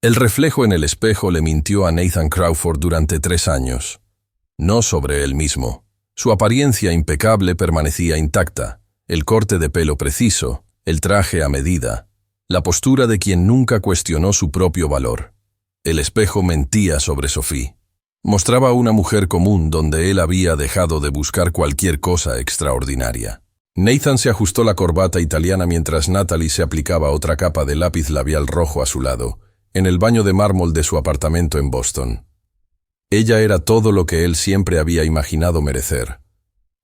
El reflejo en el espejo le mintió a Nathan Crawford durante 3 años. No sobre él mismo. Su apariencia impecable permanecía intacta, el corte de pelo preciso, el traje a medida, la postura de quien nunca cuestionó su propio valor. El espejo mentía sobre Sophie. Mostraba una mujer común donde él había dejado de buscar cualquier cosa extraordinaria. Nathan se ajustó la corbata italiana mientras Natalie se aplicaba otra capa de lápiz labial rojo a su lado, en el baño de mármol de su apartamento en Boston. Ella era todo lo que él siempre había imaginado merecer.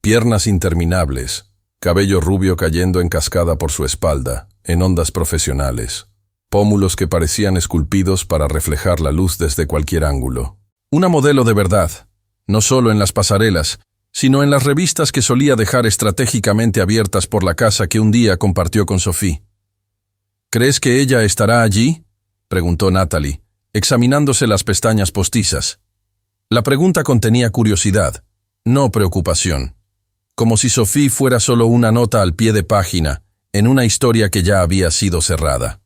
Piernas interminables, cabello rubio cayendo en cascada por su espalda, en ondas profesionales, pómulos que parecían esculpidos para reflejar la luz desde cualquier ángulo. Una modelo de verdad, no solo en las pasarelas, sino en las revistas que solía dejar estratégicamente abiertas por la casa que un día compartió con Sophie. ¿Crees que ella estará allí?, preguntó Natalie, examinándose las pestañas postizas. La pregunta contenía curiosidad, no preocupación, como si Sophie fuera solo una nota al pie de página, en una historia que ya había sido cerrada.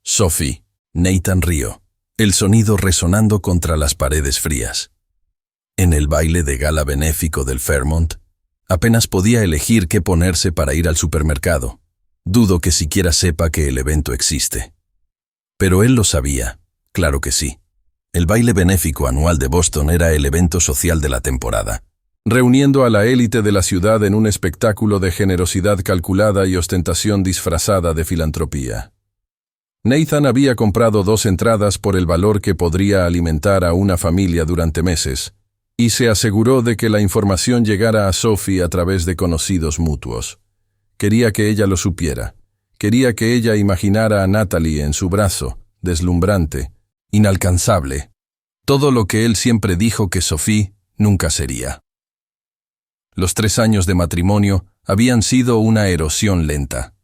Sophie. Nathan rió, el sonido resonando contra las paredes frías. En el baile de gala benéfico del Fairmont, apenas podía elegir qué ponerse para ir al supermercado. Dudo que siquiera sepa que el evento existe. Pero él lo sabía, claro que sí. El baile benéfico anual de Boston era el evento social de la temporada, reuniendo a la élite de la ciudad en un espectáculo de generosidad calculada y ostentación disfrazada de filantropía. Nathan había comprado 2 entradas por el valor que podría alimentar a una familia durante meses, y se aseguró de que la información llegara a Sophie a través de conocidos mutuos. Quería que ella lo supiera. Quería que ella imaginara a Natalie en su brazo, deslumbrante, inalcanzable. Todo lo que él siempre dijo que Sophie nunca sería. Los 3 años de matrimonio habían sido una erosión lenta.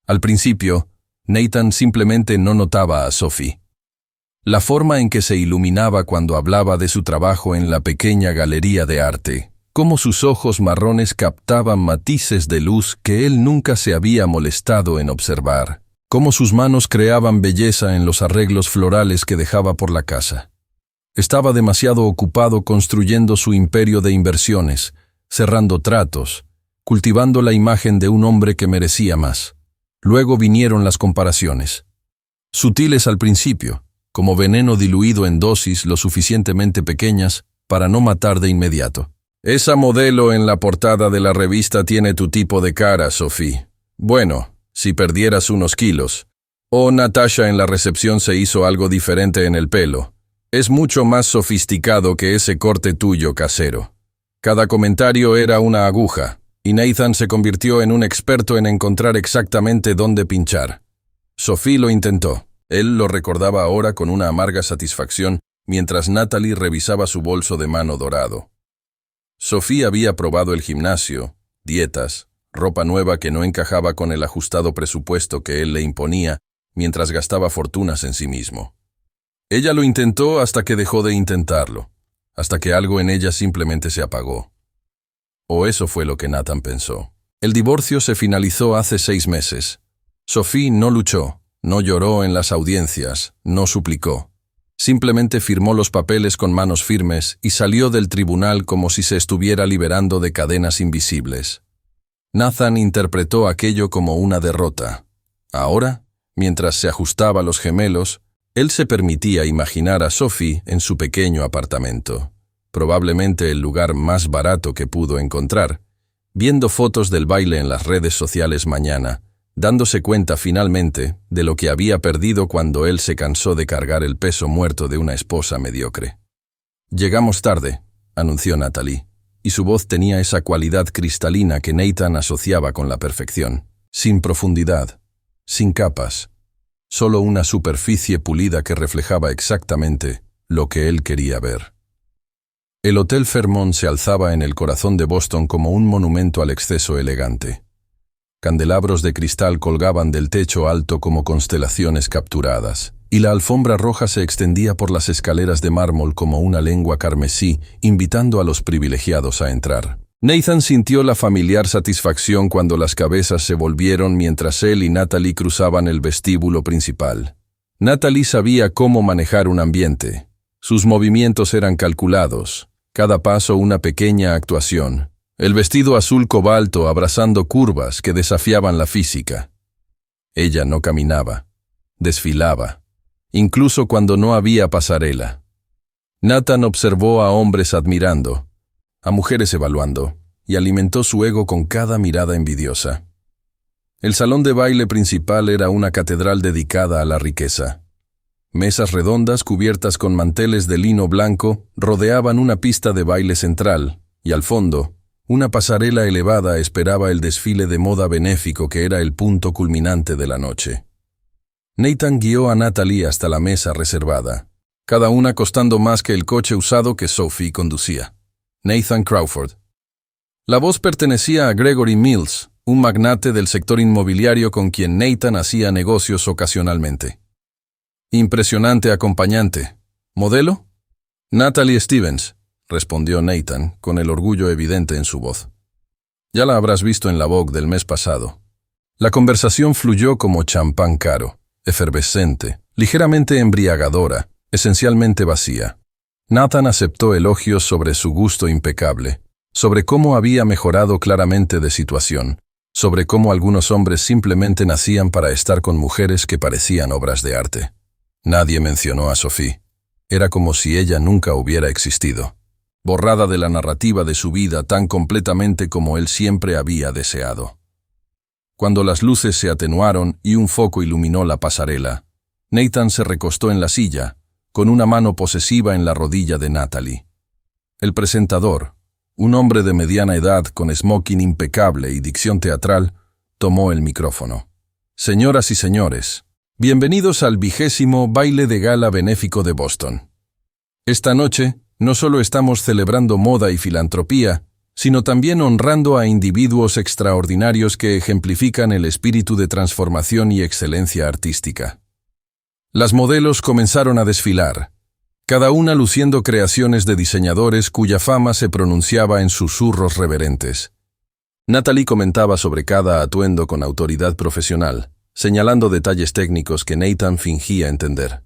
Al principio, Nathan simplemente no notaba a Sophie. La forma en que se iluminaba cuando hablaba de su trabajo en la pequeña galería de arte, cómo sus ojos marrones captaban matices de luz que él nunca se había molestado en observar, cómo sus manos creaban belleza en los arreglos florales que dejaba por la casa. Estaba demasiado ocupado construyendo su imperio de inversiones, cerrando tratos, cultivando la imagen de un hombre que merecía más. Luego vinieron las comparaciones. Sutiles al principio, como veneno diluido en dosis lo suficientemente pequeñas para no matar de inmediato. Esa modelo en la portada de la revista tiene tu tipo de cara, Sophie. Bueno, si perdieras unos kilos. O Natasha en la recepción se hizo algo diferente en el pelo. Es mucho más sofisticado que ese corte tuyo casero. Cada comentario era una aguja, y Nathan se convirtió en un experto en encontrar exactamente dónde pinchar. Sophie lo intentó. Él lo recordaba ahora con una amarga satisfacción mientras Natalie revisaba su bolso de mano dorado. Sophie había probado el gimnasio, dietas, ropa nueva que no encajaba con el ajustado presupuesto que él le imponía mientras gastaba fortunas en sí mismo. Ella lo intentó hasta que dejó de intentarlo, hasta que algo en ella simplemente se apagó. O eso fue lo que Nathan pensó. El divorcio se finalizó hace 6 meses. Sophie no luchó, no lloró en las audiencias, no suplicó. Simplemente firmó los papeles con manos firmes y salió del tribunal como si se estuviera liberando de cadenas invisibles. Nathan interpretó aquello como una derrota. Ahora, mientras se ajustaba los gemelos, él se permitía imaginar a Sophie en su pequeño apartamento, probablemente el lugar más barato que pudo encontrar, viendo fotos del baile en las redes sociales mañana, dándose cuenta finalmente de lo que había perdido cuando él se cansó de cargar el peso muerto de una esposa mediocre. «Llegamos tarde», anunció Natalie, y su voz tenía esa cualidad cristalina que Nathan asociaba con la perfección, sin profundidad, sin capas, solo una superficie pulida que reflejaba exactamente lo que él quería ver. El Hotel Fairmont se alzaba en el corazón de Boston como un monumento al exceso elegante. Candelabros de cristal colgaban del techo alto como constelaciones capturadas, y la alfombra roja se extendía por las escaleras de mármol como una lengua carmesí, invitando a los privilegiados a entrar. Nathan sintió la familiar satisfacción cuando las cabezas se volvieron mientras él y Natalie cruzaban el vestíbulo principal. Natalie sabía cómo manejar un ambiente. Sus movimientos eran calculados, cada paso una pequeña actuación. El vestido azul cobalto abrazando curvas que desafiaban la física. Ella no caminaba, desfilaba, incluso cuando no había pasarela. Nathan observó a hombres admirando, a mujeres evaluando, y alimentó su ego con cada mirada envidiosa. El salón de baile principal era una catedral dedicada a la riqueza. Mesas redondas cubiertas con manteles de lino blanco rodeaban una pista de baile central, y al fondo, una pasarela elevada esperaba el desfile de moda benéfico que era el punto culminante de la noche. Nathan guió a Natalie hasta la mesa reservada, cada una costando más que el coche usado que Sophie conducía. Nathan Crawford. La voz pertenecía a Gregory Mills, un magnate del sector inmobiliario con quien Nathan hacía negocios ocasionalmente. Impresionante acompañante. ¿Modelo? Natalie Stevens, respondió Nathan, con el orgullo evidente en su voz. Ya la habrás visto en la Vogue del mes pasado. La conversación fluyó como champán caro, efervescente, ligeramente embriagadora, esencialmente vacía. Nathan aceptó elogios sobre su gusto impecable, sobre cómo había mejorado claramente de situación, sobre cómo algunos hombres simplemente nacían para estar con mujeres que parecían obras de arte. Nadie mencionó a Sophie. Era como si ella nunca hubiera existido, borrada de la narrativa de su vida tan completamente como él siempre había deseado. Cuando las luces se atenuaron y un foco iluminó la pasarela, Nathan se recostó en la silla, con una mano posesiva en la rodilla de Natalie. El presentador, un hombre de mediana edad con smoking impecable y dicción teatral, tomó el micrófono. Señoras y señores, bienvenidos al 20º baile de gala benéfico de Boston. Esta noche, no solo estamos celebrando moda y filantropía, sino también honrando a individuos extraordinarios que ejemplifican el espíritu de transformación y excelencia artística. Las modelos comenzaron a desfilar, cada una luciendo creaciones de diseñadores cuya fama se pronunciaba en susurros reverentes. Natalie comentaba sobre cada atuendo con autoridad profesional, señalando detalles técnicos que Nathan fingía entender.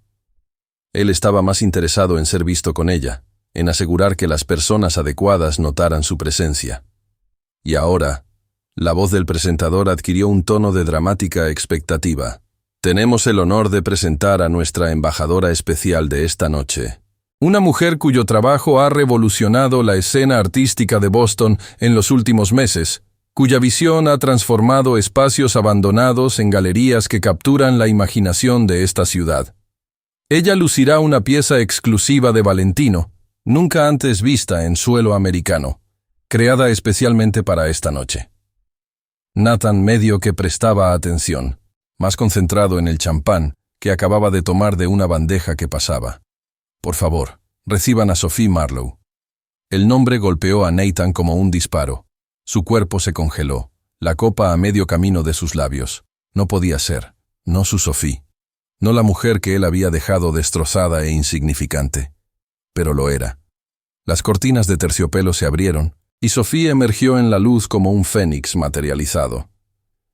Él estaba más interesado en ser visto con ella, en asegurar que las personas adecuadas notaran su presencia. Y ahora, la voz del presentador adquirió un tono de dramática expectativa. Tenemos el honor de presentar a nuestra embajadora especial de esta noche. Una mujer cuyo trabajo ha revolucionado la escena artística de Boston en los últimos meses, cuya visión ha transformado espacios abandonados en galerías que capturan la imaginación de esta ciudad. Ella lucirá una pieza exclusiva de Valentino, nunca antes vista en suelo americano, creada especialmente para esta noche. Nathan medio que prestaba atención, más concentrado en el champán que acababa de tomar de una bandeja que pasaba. Por favor, reciban a Sophie Marlowe. El nombre golpeó a Nathan como un disparo. Su cuerpo se congeló, la copa a medio camino de sus labios. No podía ser, no su Sophie, no la mujer que él había dejado destrozada e insignificante. Pero lo era. Las cortinas de terciopelo se abrieron, y Sophie emergió en la luz como un fénix materializado.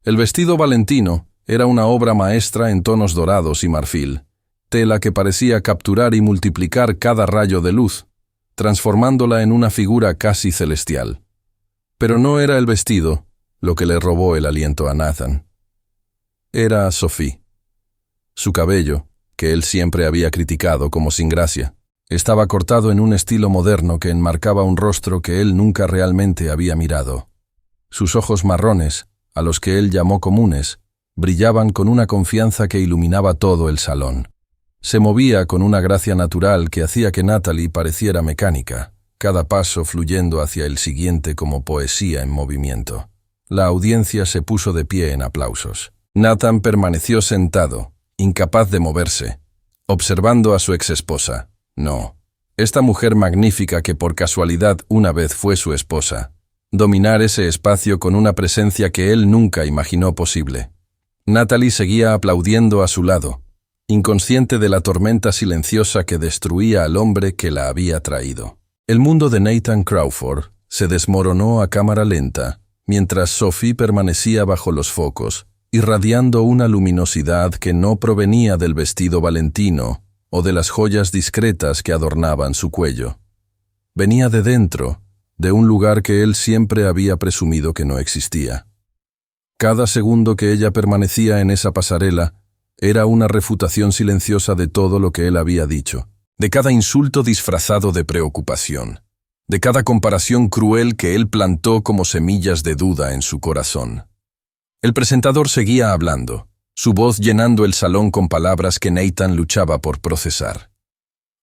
El vestido valentino era una obra maestra en tonos dorados y marfil, tela que parecía capturar y multiplicar cada rayo de luz, transformándola en una figura casi celestial. Pero no era el vestido lo que le robó el aliento a Nathan. Era Sophie. Su cabello, que él siempre había criticado como sin gracia, estaba cortado en un estilo moderno que enmarcaba un rostro que él nunca realmente había mirado. Sus ojos marrones, a los que él llamó comunes, brillaban con una confianza que iluminaba todo el salón. Se movía con una gracia natural que hacía que Natalie pareciera mecánica, cada paso fluyendo hacia el siguiente como poesía en movimiento. La audiencia se puso de pie en aplausos. Nathan permaneció sentado, incapaz de moverse, observando a su exesposa. No, esta mujer magnífica que por casualidad una vez fue su esposa. Dominar ese espacio con una presencia que él nunca imaginó posible. Natalie seguía aplaudiendo a su lado, inconsciente de la tormenta silenciosa que destruía al hombre que la había traído. El mundo de Nathan Crawford se desmoronó a cámara lenta, mientras Sophie permanecía bajo los focos, irradiando una luminosidad que no provenía del vestido valentino o de las joyas discretas que adornaban su cuello. Venía de dentro, de un lugar que él siempre había presumido que no existía. Cada segundo que ella permanecía en esa pasarela era una refutación silenciosa de todo lo que él había dicho, de cada insulto disfrazado de preocupación, de cada comparación cruel que él plantó como semillas de duda en su corazón. El presentador seguía hablando, su voz llenando el salón con palabras que Nathan luchaba por procesar.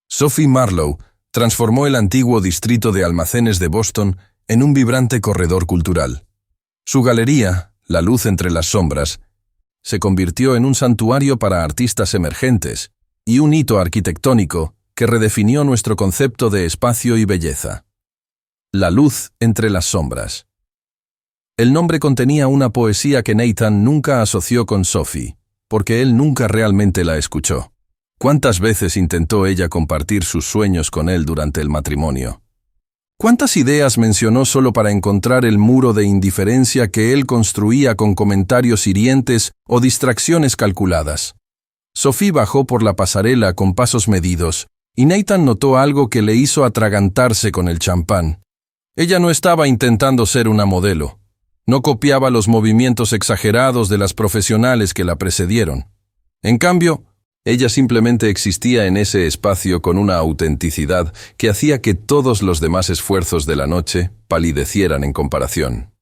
Sophie Marlowe transformó el antiguo distrito de almacenes de Boston en un vibrante corredor cultural. Su galería, La luz entre las sombras, se convirtió en un santuario para artistas emergentes y un hito arquitectónico que redefinió nuestro concepto de espacio y belleza. La luz entre las sombras. El nombre contenía una poesía que Nathan nunca asoció con Sophie, porque él nunca realmente la escuchó. ¿Cuántas veces intentó ella compartir sus sueños con él durante el matrimonio? ¿Cuántas ideas mencionó solo para encontrar el muro de indiferencia que él construía con comentarios hirientes o distracciones calculadas? Sophie bajó por la pasarela con pasos medidos, y Nathan notó algo que le hizo atragantarse con el champán. Ella no estaba intentando ser una modelo. No copiaba los movimientos exagerados de las profesionales que la precedieron. En cambio, ella simplemente existía en ese espacio con una autenticidad que hacía que todos los demás esfuerzos de la noche palidecieran en comparación.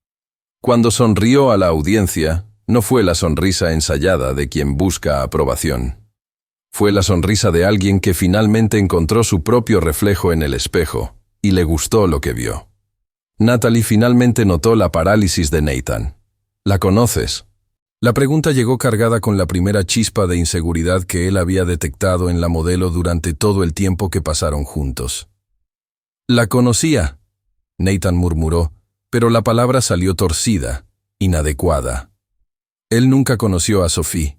Cuando sonrió a la audiencia, no fue la sonrisa ensayada de quien busca aprobación. Fue la sonrisa de alguien que finalmente encontró su propio reflejo en el espejo y le gustó lo que vio. Natalie finalmente notó la parálisis de Nathan. ¿La conoces? La pregunta llegó cargada con la primera chispa de inseguridad que él había detectado en la modelo durante todo el tiempo que pasaron juntos. «La conocía», Nathan murmuró, pero la palabra salió torcida, inadecuada. Él nunca conoció a Sophie.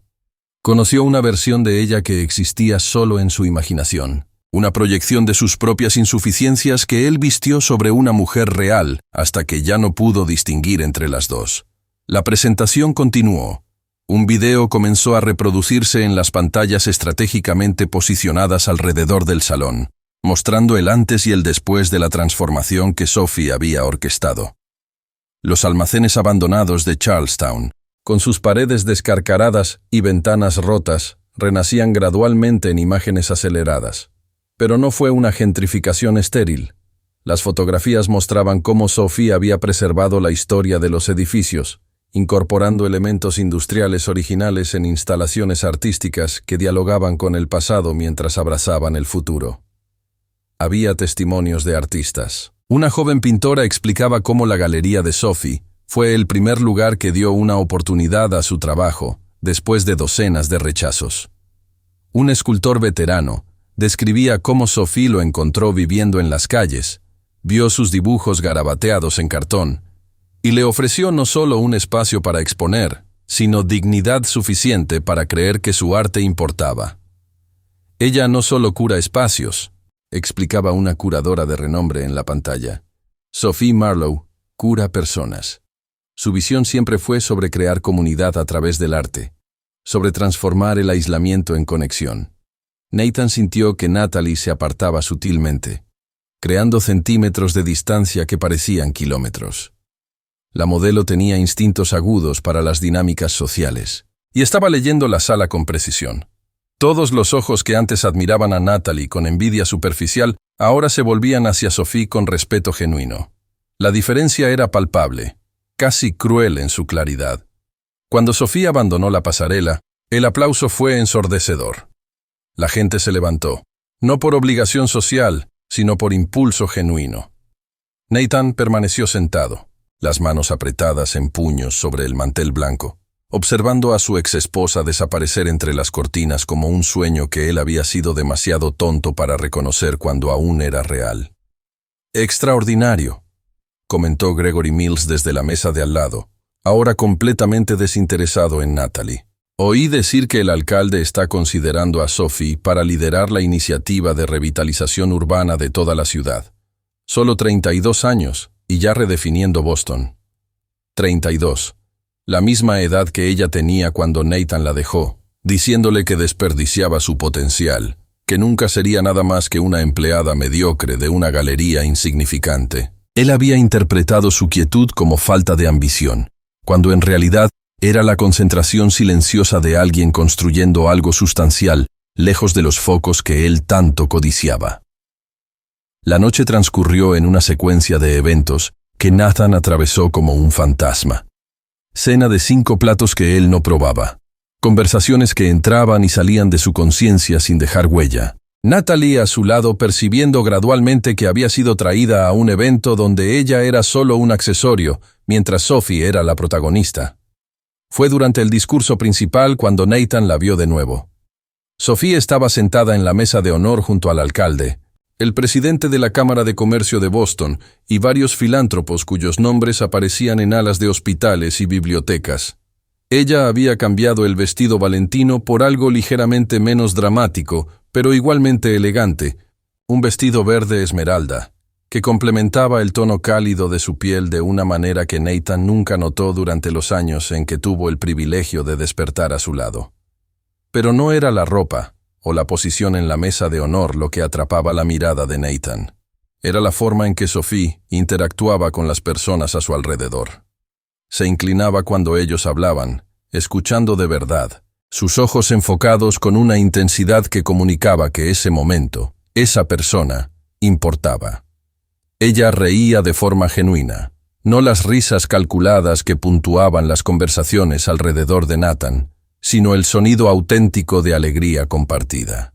Conoció una versión de ella que existía solo en su imaginación. Una proyección de sus propias insuficiencias que él vistió sobre una mujer real hasta que ya no pudo distinguir entre las dos. La presentación continuó. Un video comenzó a reproducirse en las pantallas estratégicamente posicionadas alrededor del salón, mostrando el antes y el después de la transformación que Sophie había orquestado. Los almacenes abandonados de Charlestown, con sus paredes descarcaradas y ventanas rotas, renacían gradualmente en imágenes aceleradas. Pero no fue una gentrificación estéril. Las fotografías mostraban cómo Sophie había preservado la historia de los edificios, incorporando elementos industriales originales en instalaciones artísticas que dialogaban con el pasado mientras abrazaban el futuro. Había testimonios de artistas. Una joven pintora explicaba cómo la galería de Sophie fue el primer lugar que dio una oportunidad a su trabajo, después de docenas de rechazos. Un escultor veterano describía cómo Sophie lo encontró viviendo en las calles, vio sus dibujos garabateados en cartón, y le ofreció no solo un espacio para exponer, sino dignidad suficiente para creer que su arte importaba. Ella no solo cura espacios, explicaba una curadora de renombre en la pantalla. Sophie Marlowe cura personas. Su visión siempre fue sobre crear comunidad a través del arte, sobre transformar el aislamiento en conexión. Nathan sintió que Natalie se apartaba sutilmente, creando centímetros de distancia que parecían kilómetros. La modelo tenía instintos agudos para las dinámicas sociales, y estaba leyendo la sala con precisión. Todos los ojos que antes admiraban a Natalie con envidia superficial, ahora se volvían hacia Sophie con respeto genuino. La diferencia era palpable, casi cruel en su claridad. Cuando Sophie abandonó la pasarela, el aplauso fue ensordecedor. La gente se levantó, no por obligación social, sino por impulso genuino. Nathan permaneció sentado, las manos apretadas en puños sobre el mantel blanco, observando a su exesposa desaparecer entre las cortinas como un sueño que él había sido demasiado tonto para reconocer cuando aún era real. «Extraordinario», comentó Gregory Mills desde la mesa de al lado, ahora completamente desinteresado en Natalie. «Oí decir que el alcalde está considerando a Sophie para liderar la iniciativa de revitalización urbana de toda la ciudad. Solo 32 años y ya redefiniendo Boston». 32. la misma edad que ella tenía cuando Nathan la dejó, diciéndole que desperdiciaba su potencial, que nunca sería nada más que una empleada mediocre de una galería insignificante. Él había interpretado su quietud como falta de ambición, cuando en realidad era la concentración silenciosa de alguien construyendo algo sustancial, lejos de los focos que él tanto codiciaba. La noche transcurrió en una secuencia de eventos que Nathan atravesó como un fantasma. Cena de 5 platos que él no probaba. Conversaciones que entraban y salían de su conciencia sin dejar huella. Natalie a su lado percibiendo gradualmente que había sido traída a un evento donde ella era solo un accesorio, mientras Sophie era la protagonista. Fue durante el discurso principal cuando Nathan la vio de nuevo. Sophie estaba sentada en la mesa de honor junto al alcalde, el presidente de la Cámara de Comercio de Boston y varios filántropos cuyos nombres aparecían en alas de hospitales y bibliotecas. Ella había cambiado el vestido valentino por algo ligeramente menos dramático, pero igualmente elegante, un vestido verde esmeralda, que complementaba el tono cálido de su piel de una manera que Nathan nunca notó durante los años en que tuvo el privilegio de despertar a su lado. Pero no era la ropa o la posición en la mesa de honor lo que atrapaba la mirada de Nathan. Era la forma en que Sophie interactuaba con las personas a su alrededor. Se inclinaba cuando ellos hablaban, escuchando de verdad, sus ojos enfocados con una intensidad que comunicaba que ese momento, esa persona, importaba. Ella reía de forma genuina, no las risas calculadas que puntuaban las conversaciones alrededor de Nathan, sino el sonido auténtico de alegría compartida.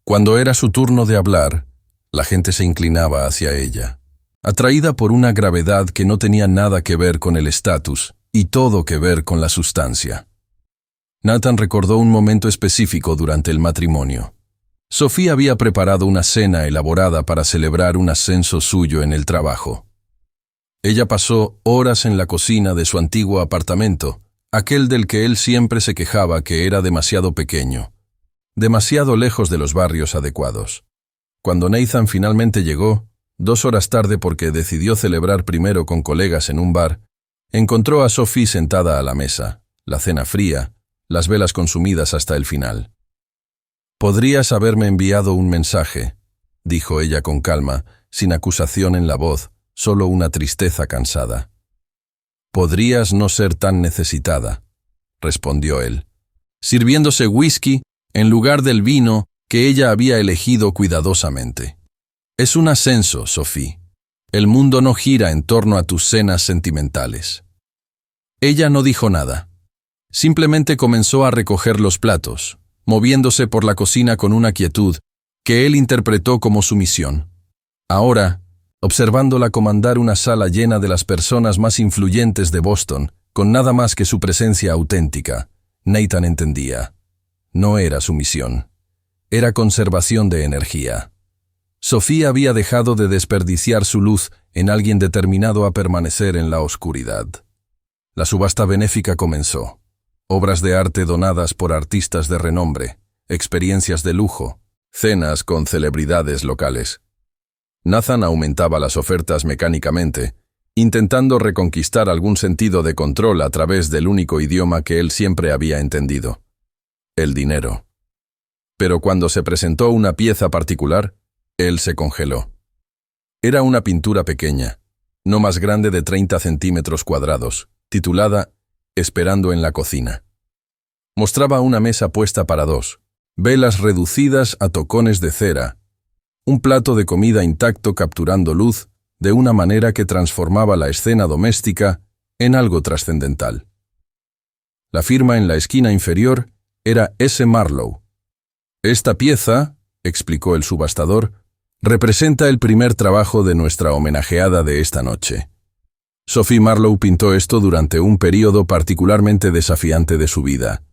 Cuando era su turno de hablar, la gente se inclinaba hacia ella, atraída por una gravedad que no tenía nada que ver con el estatus y todo que ver con la sustancia. Nathan recordó un momento específico durante el matrimonio. Sophie había preparado una cena elaborada para celebrar un ascenso suyo en el trabajo. Ella pasó horas en la cocina de su antiguo apartamento, aquel del que él siempre se quejaba que era demasiado pequeño, demasiado lejos de los barrios adecuados. Cuando Nathan finalmente llegó, 2 horas tarde porque decidió celebrar primero con colegas en un bar, encontró a Sophie sentada a la mesa, la cena fría, las velas consumidas hasta el final. «Podrías haberme enviado un mensaje», dijo ella con calma, sin acusación en la voz, solo una tristeza cansada. «Podrías no ser tan necesitada», respondió él, sirviéndose whisky en lugar del vino que ella había elegido cuidadosamente. «Es un ascenso, Sophie. El mundo no gira en torno a tus cenas sentimentales». Ella no dijo nada. Simplemente comenzó a recoger los platos, moviéndose por la cocina con una quietud que él interpretó como sumisión. Ahora, observándola comandar una sala llena de las personas más influyentes de Boston, con nada más que su presencia auténtica, Nathan entendía. No era sumisión. Era conservación de energía. Sophie había dejado de desperdiciar su luz en alguien determinado a permanecer en la oscuridad. La subasta benéfica comenzó. Obras de arte donadas por artistas de renombre, experiencias de lujo, cenas con celebridades locales. Nathan aumentaba las ofertas mecánicamente, intentando reconquistar algún sentido de control a través del único idioma que él siempre había entendido: el dinero. Pero cuando se presentó una pieza particular, él se congeló. Era una pintura pequeña, no más grande de 30 centímetros cuadrados, titulada «Esperando en la cocina». Mostraba una mesa puesta para 2, velas reducidas a tocones de cera, un plato de comida intacto capturando luz de una manera que transformaba la escena doméstica en algo trascendental. La firma en la esquina inferior era S. Marlowe. «Esta pieza», explicó el subastador, «representa el primer trabajo de nuestra homenajeada de esta noche. Sophie Marlowe pintó esto durante un período particularmente desafiante de su vida,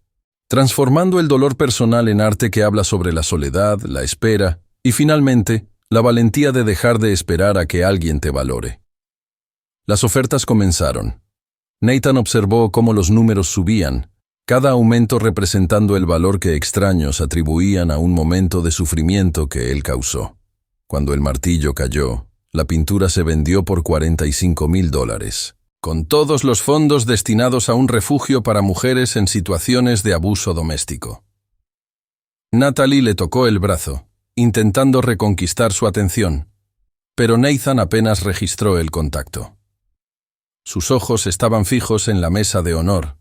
transformando el dolor personal en arte que habla sobre la soledad, la espera y, finalmente, la valentía de dejar de esperar a que alguien te valore». Las ofertas comenzaron. Nathan observó cómo los números subían, cada aumento representando el valor que extraños atribuían a un momento de sufrimiento que él causó. Cuando el martillo cayó, la pintura se vendió por $45,000. con todos los fondos destinados a un refugio para mujeres en situaciones de abuso doméstico. Natalie le tocó el brazo, intentando reconquistar su atención, pero Nathan apenas registró el contacto. Sus ojos estaban fijos en la mesa de honor,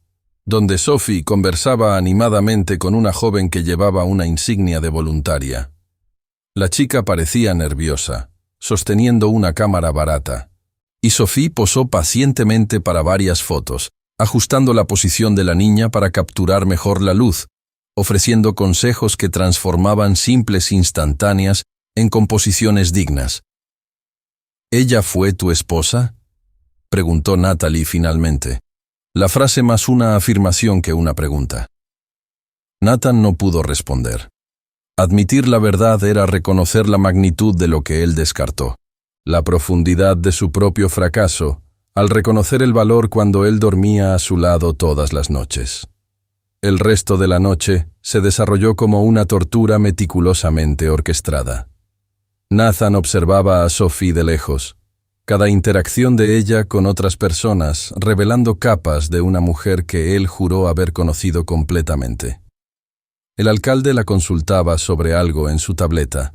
donde Sophie conversaba animadamente con una joven que llevaba una insignia de voluntaria. La chica parecía nerviosa, sosteniendo una cámara barata, y Sophie posó pacientemente para varias fotos, ajustando la posición de la niña para capturar mejor la luz, ofreciendo consejos que transformaban simples instantáneas en composiciones dignas. ¿Ella fue tu esposa?, preguntó Natalie finalmente. La frase más una afirmación que una pregunta. Nathan no pudo responder. Admitir la verdad era reconocer la magnitud de lo que él descartó, la profundidad de su propio fracaso, al reconocer el valor cuando él dormía a su lado todas las noches. El resto de la noche se desarrolló como una tortura meticulosamente orquestada. Nathan observaba a Sophie de lejos, cada interacción de ella con otras personas revelando capas de una mujer que él juró haber conocido completamente. El alcalde la consultaba sobre algo en su tableta,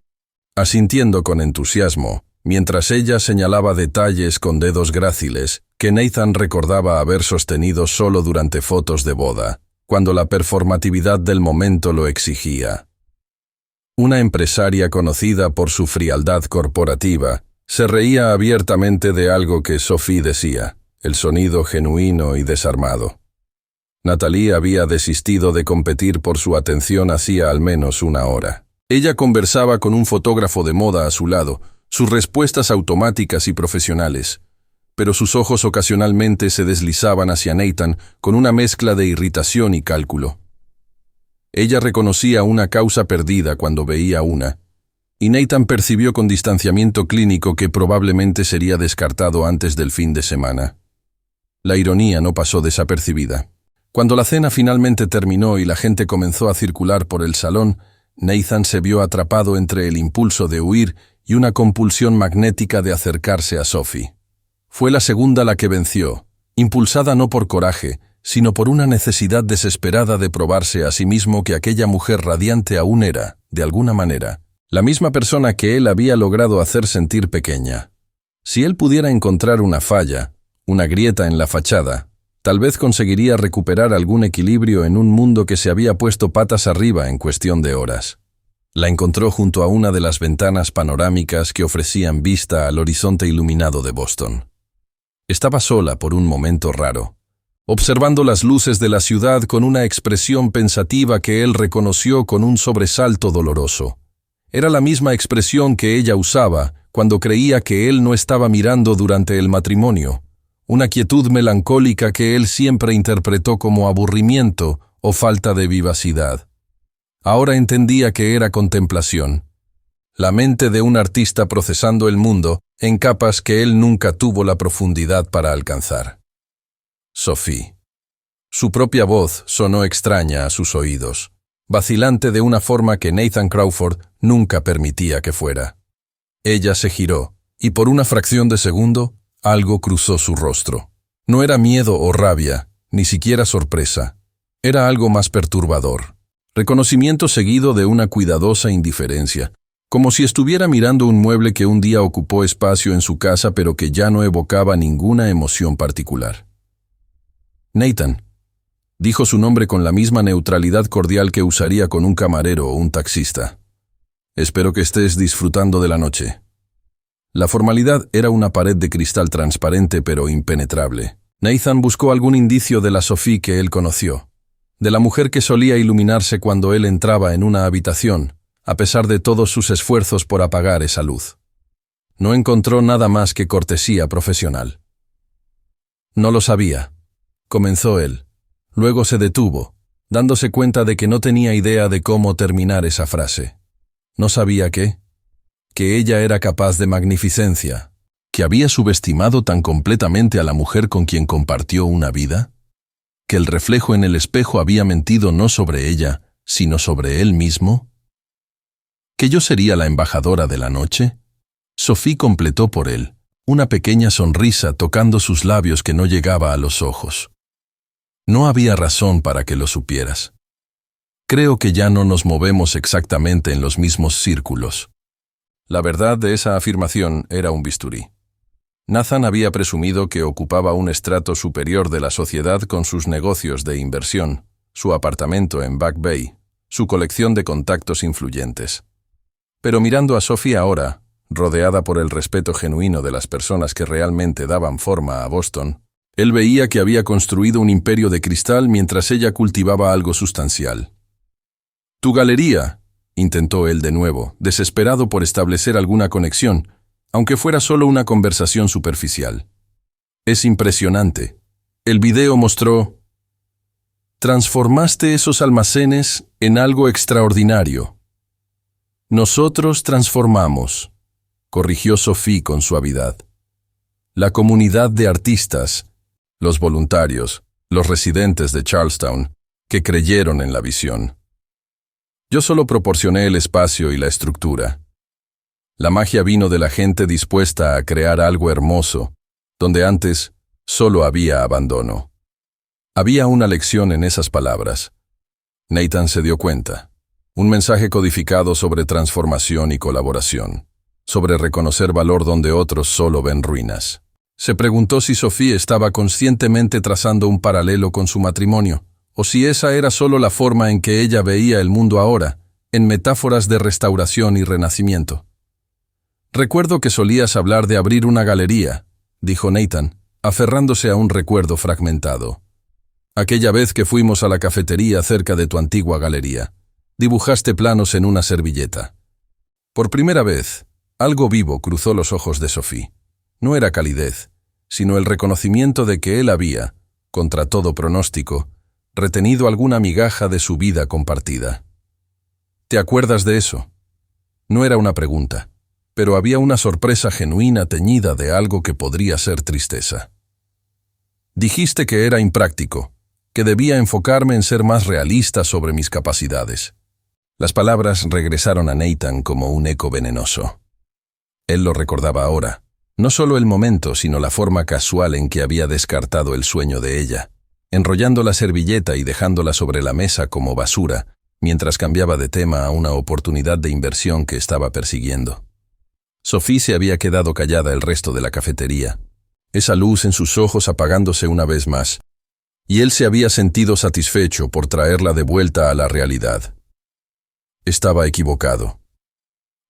asintiendo con entusiasmo, mientras ella señalaba detalles con dedos gráciles que Nathan recordaba haber sostenido solo durante fotos de boda, cuando la performatividad del momento lo exigía. Una empresaria conocida por su frialdad corporativa se reía abiertamente de algo que Sophie decía, el sonido genuino y desarmado. Natalie había desistido de competir por su atención hacía al menos una hora. Ella conversaba con un fotógrafo de moda a su lado, sus respuestas automáticas y profesionales, pero sus ojos ocasionalmente se deslizaban hacia Nathan con una mezcla de irritación y cálculo. Ella reconocía una causa perdida cuando veía una, y Nathan percibió con distanciamiento clínico que probablemente sería descartado antes del fin de semana. La ironía no pasó desapercibida. Cuando la cena finalmente terminó y la gente comenzó a circular por el salón, Nathan se vio atrapado entre el impulso de huir y una compulsión magnética de acercarse a Sophie. Fue la segunda la que venció, impulsada no por coraje, sino por una necesidad desesperada de probarse a sí mismo que aquella mujer radiante aún era, de alguna manera, la misma persona que él había logrado hacer sentir pequeña. Si él pudiera encontrar una falla, una grieta en la fachada, tal vez conseguiría recuperar algún equilibrio en un mundo que se había puesto patas arriba en cuestión de horas. La encontró junto a una de las ventanas panorámicas que ofrecían vista al horizonte iluminado de Boston. Estaba sola por un momento raro, observando las luces de la ciudad con una expresión pensativa que él reconoció con un sobresalto doloroso. Era la misma expresión que ella usaba cuando creía que él no estaba mirando durante el matrimonio, una quietud melancólica que él siempre interpretó como aburrimiento o falta de vivacidad. Ahora entendía que era contemplación, la mente de un artista procesando el mundo en capas que él nunca tuvo la profundidad para alcanzar. Sophie. Su propia voz sonó extraña a sus oídos, vacilante de una forma que Nathan Crawford nunca permitía que fuera. Ella se giró, y por una fracción de segundo, algo cruzó su rostro. No era miedo o rabia, ni siquiera sorpresa. Era algo más perturbador. Reconocimiento seguido de una cuidadosa indiferencia, como si estuviera mirando un mueble que un día ocupó espacio en su casa pero que ya no evocaba ninguna emoción particular. Nathan, dijo su nombre con la misma neutralidad cordial que usaría con un camarero o un taxista. Espero que estés disfrutando de la noche. La formalidad era una pared de cristal transparente pero impenetrable. Nathan buscó algún indicio de la Sophie que él conoció, de la mujer que solía iluminarse cuando él entraba en una habitación, a pesar de todos sus esfuerzos por apagar esa luz. No encontró nada más que cortesía profesional. No lo sabía, comenzó él. Luego se detuvo, dándose cuenta de que no tenía idea de cómo terminar esa frase. ¿No sabía qué? Que ella era capaz de magnificencia, que había subestimado tan completamente a la mujer con quien compartió una vida, que el reflejo en el espejo había mentido no sobre ella, sino sobre él mismo, que yo sería la embajadora de la noche. Sophie completó por él, una pequeña sonrisa tocando sus labios que no llegaba a los ojos. No había razón para que lo supieras. Creo que ya no nos movemos exactamente en los mismos círculos. La verdad de esa afirmación era un bisturí. Nathan había presumido que ocupaba un estrato superior de la sociedad con sus negocios de inversión, su apartamento en Back Bay, su colección de contactos influyentes. Pero mirando a Sophie ahora, rodeada por el respeto genuino de las personas que realmente daban forma a Boston, él veía que había construido un imperio de cristal mientras ella cultivaba algo sustancial. «Tu galería», intentó él de nuevo, desesperado por establecer alguna conexión, aunque fuera solo una conversación superficial. «Es impresionante. El video mostró... Transformaste esos almacenes en algo extraordinario». «Nosotros transformamos», corrigió Sophie con suavidad. «La comunidad de artistas, los voluntarios, los residentes de Charlestown, que creyeron en la visión. Yo solo proporcioné el espacio y la estructura. La magia vino de la gente dispuesta a crear algo hermoso, donde antes solo había abandono». Había una lección en esas palabras. Nathan se dio cuenta. Un mensaje codificado sobre transformación y colaboración, sobre reconocer valor donde otros solo ven ruinas. Se preguntó si Sophie estaba conscientemente trazando un paralelo con su matrimonio, o si esa era solo la forma en que ella veía el mundo ahora, en metáforas de restauración y renacimiento. «Recuerdo que solías hablar de abrir una galería», dijo Nathan, aferrándose a un recuerdo fragmentado. «Aquella vez que fuimos a la cafetería cerca de tu antigua galería, dibujaste planos en una servilleta». Por primera vez, algo vivo cruzó los ojos de Sophie. No era calidez, sino el reconocimiento de que él había, contra todo pronóstico, retenido alguna migaja de su vida compartida. «¿Te acuerdas de eso?» No era una pregunta, pero había una sorpresa genuina teñida de algo que podría ser tristeza. «Dijiste que era impráctico, que debía enfocarme en ser más realista sobre mis capacidades». Las palabras regresaron a Nathan como un eco venenoso. Él lo recordaba ahora, no solo el momento, sino la forma casual en que había descartado el sueño de ella, enrollando la servilleta y dejándola sobre la mesa como basura, mientras cambiaba de tema a una oportunidad de inversión que estaba persiguiendo. Sophie se había quedado callada el resto de la cafetería, esa luz en sus ojos apagándose una vez más, y él se había sentido satisfecho por traerla de vuelta a la realidad. Estaba equivocado.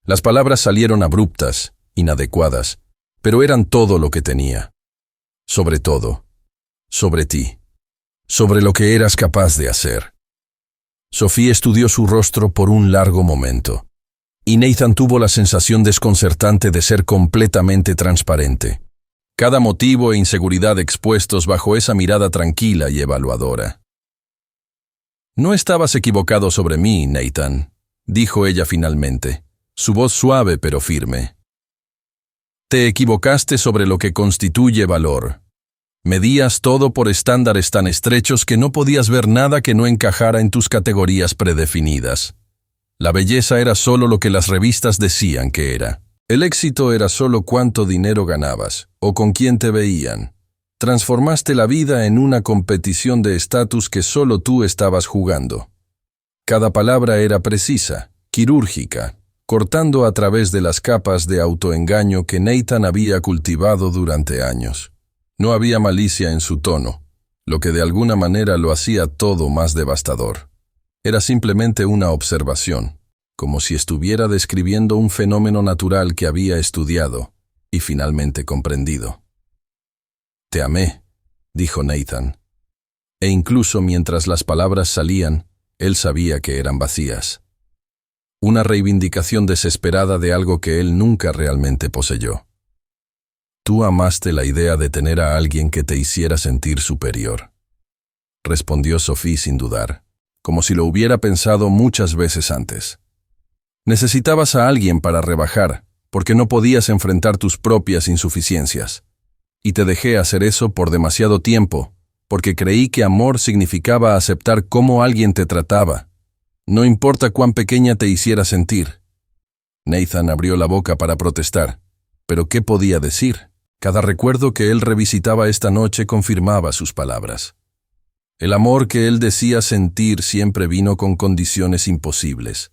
Las palabras salieron abruptas, inadecuadas, pero eran todo lo que tenía. Sobre todo, sobre ti, sobre lo que eras capaz de hacer. Sophie estudió su rostro por un largo momento, y Nathan tuvo la sensación desconcertante de ser completamente transparente. Cada motivo e inseguridad expuestos bajo esa mirada tranquila y evaluadora. «No estabas equivocado sobre mí, Nathan», dijo ella finalmente, su voz suave pero firme. «Te equivocaste sobre lo que constituye valor. Medías todo por estándares tan estrechos que no podías ver nada que no encajara en tus categorías predefinidas. La belleza era solo lo que las revistas decían que era. El éxito era solo cuánto dinero ganabas o con quién te veían. Transformaste la vida en una competición de estatus que solo tú estabas jugando». Cada palabra era precisa, quirúrgica, cortando a través de las capas de autoengaño que Nathan había cultivado durante años. No había malicia en su tono, lo que de alguna manera lo hacía todo más devastador. Era simplemente una observación, como si estuviera describiendo un fenómeno natural que había estudiado y finalmente comprendido. «Te amé», dijo Nathan. E incluso mientras las palabras salían, él sabía que eran vacías. Una reivindicación desesperada de algo que él nunca realmente poseyó. «Tú amaste la idea de tener a alguien que te hiciera sentir superior», respondió Sophie sin dudar, como si lo hubiera pensado muchas veces antes. «Necesitabas a alguien para rebajar, porque no podías enfrentar tus propias insuficiencias. Y te dejé hacer eso por demasiado tiempo, porque creí que amor significaba aceptar cómo alguien te trataba, no importa cuán pequeña te hiciera sentir». Nathan abrió la boca para protestar, pero ¿qué podía decir? Cada recuerdo que él revisitaba esta noche confirmaba sus palabras. El amor que él decía sentir siempre vino con condiciones imposibles.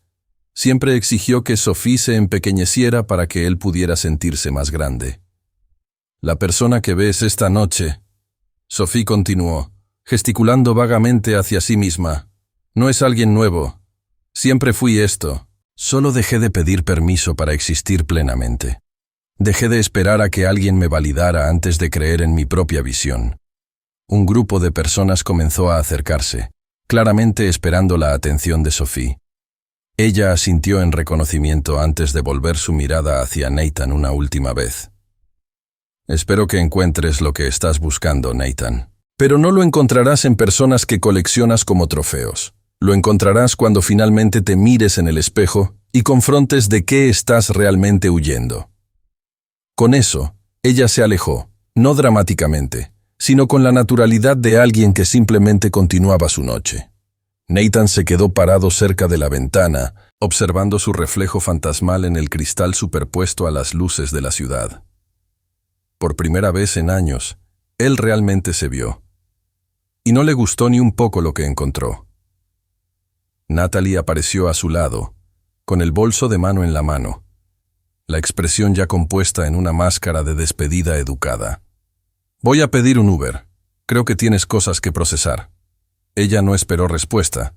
Siempre exigió que Sophie se empequeñeciera para que él pudiera sentirse más grande. La persona que ves esta noche, Sophie continuó, gesticulando vagamente hacia sí misma, no es alguien nuevo. Siempre fui esto. Solo dejé de pedir permiso para existir plenamente. Dejé de esperar a que alguien me validara antes de creer en mi propia visión. Un grupo de personas comenzó a acercarse, claramente esperando la atención de Sophie. Ella asintió en reconocimiento antes de volver su mirada hacia Nathan una última vez. Espero que encuentres lo que estás buscando, Nathan. Pero no lo encontrarás en personas que coleccionas como trofeos. Lo encontrarás cuando finalmente te mires en el espejo y confrontes de qué estás realmente huyendo. Con eso, ella se alejó, no dramáticamente, sino con la naturalidad de alguien que simplemente continuaba su noche. Nathan se quedó parado cerca de la ventana, observando su reflejo fantasmal en el cristal superpuesto a las luces de la ciudad. Por primera vez en años, él realmente se vio. Y no le gustó ni un poco lo que encontró. Natalie apareció a su lado, con el bolso de mano en la mano, la expresión ya compuesta en una máscara de despedida educada. Voy a pedir un Uber. Creo que tienes cosas que procesar. Ella no esperó respuesta.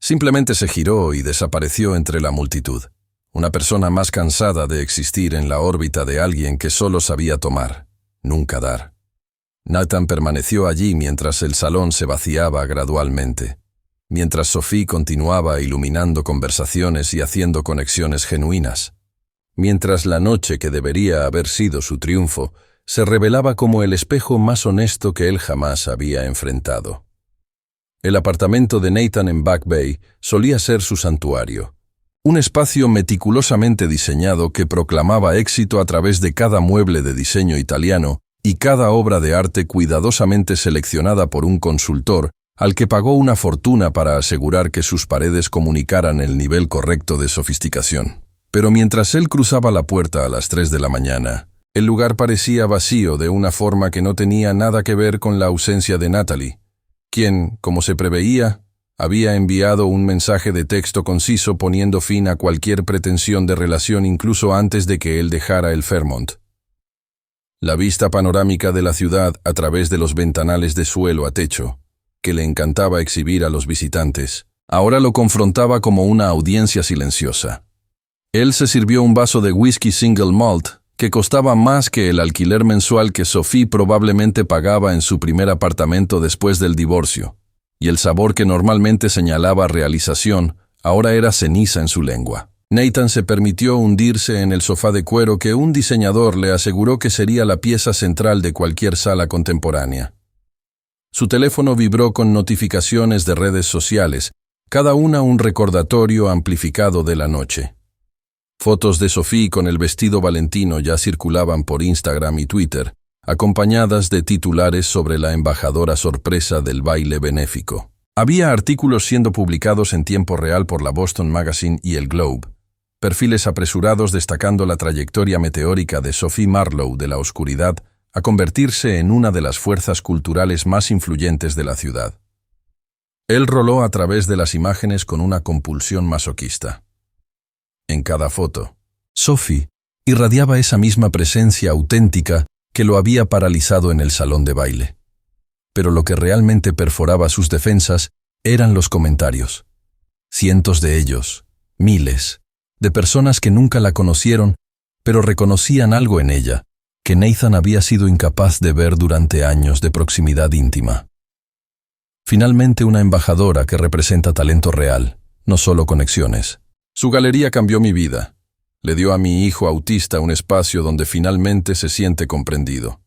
Simplemente se giró y desapareció entre la multitud. Una persona más cansada de existir en la órbita de alguien que solo sabía tomar, nunca dar. Nathan permaneció allí mientras el salón se vaciaba gradualmente, mientras Sophie continuaba iluminando conversaciones y haciendo conexiones genuinas, mientras la noche que debería haber sido su triunfo se revelaba como el espejo más honesto que él jamás había enfrentado. El apartamento de Nathan en Back Bay solía ser su santuario, un espacio meticulosamente diseñado que proclamaba éxito a través de cada mueble de diseño italiano y cada obra de arte cuidadosamente seleccionada por un consultor al que pagó una fortuna para asegurar que sus paredes comunicaran el nivel correcto de sofisticación. Pero mientras él cruzaba la puerta a las 3 de la mañana, el lugar parecía vacío de una forma que no tenía nada que ver con la ausencia de Natalie, quien, como se preveía, había enviado un mensaje de texto conciso poniendo fin a cualquier pretensión de relación incluso antes de que él dejara el Fairmont. La vista panorámica de la ciudad a través de los ventanales de suelo a techo, que le encantaba exhibir a los visitantes, ahora lo confrontaba como una audiencia silenciosa. Él se sirvió un vaso de whisky single malt que costaba más que el alquiler mensual que Sophie probablemente pagaba en su primer apartamento después del divorcio, y el sabor que normalmente señalaba realización ahora era ceniza en su lengua. Nathan se permitió hundirse en el sofá de cuero que un diseñador le aseguró que sería la pieza central de cualquier sala contemporánea. Su teléfono vibró con notificaciones de redes sociales, cada una un recordatorio amplificado de la noche. Fotos de Sophie con el vestido valentino ya circulaban por Instagram y Twitter, acompañadas de titulares sobre la embajadora sorpresa del baile benéfico. Había artículos siendo publicados en tiempo real por la Boston Magazine y el Globe, perfiles apresurados destacando la trayectoria meteórica de Sophie Marlowe de la oscuridad a convertirse en una de las fuerzas culturales más influyentes de la ciudad. Él roló a través de las imágenes con una compulsión masoquista. En cada foto, Sophie irradiaba esa misma presencia auténtica que lo había paralizado en el salón de baile. Pero lo que realmente perforaba sus defensas eran los comentarios. Cientos de ellos, miles, de personas que nunca la conocieron, pero reconocían algo en ella, que Nathan había sido incapaz de ver durante años de proximidad íntima. Finalmente una embajadora que representa talento real, no solo conexiones. Su galería cambió mi vida. Le dio a mi hijo autista un espacio donde finalmente se siente comprendido.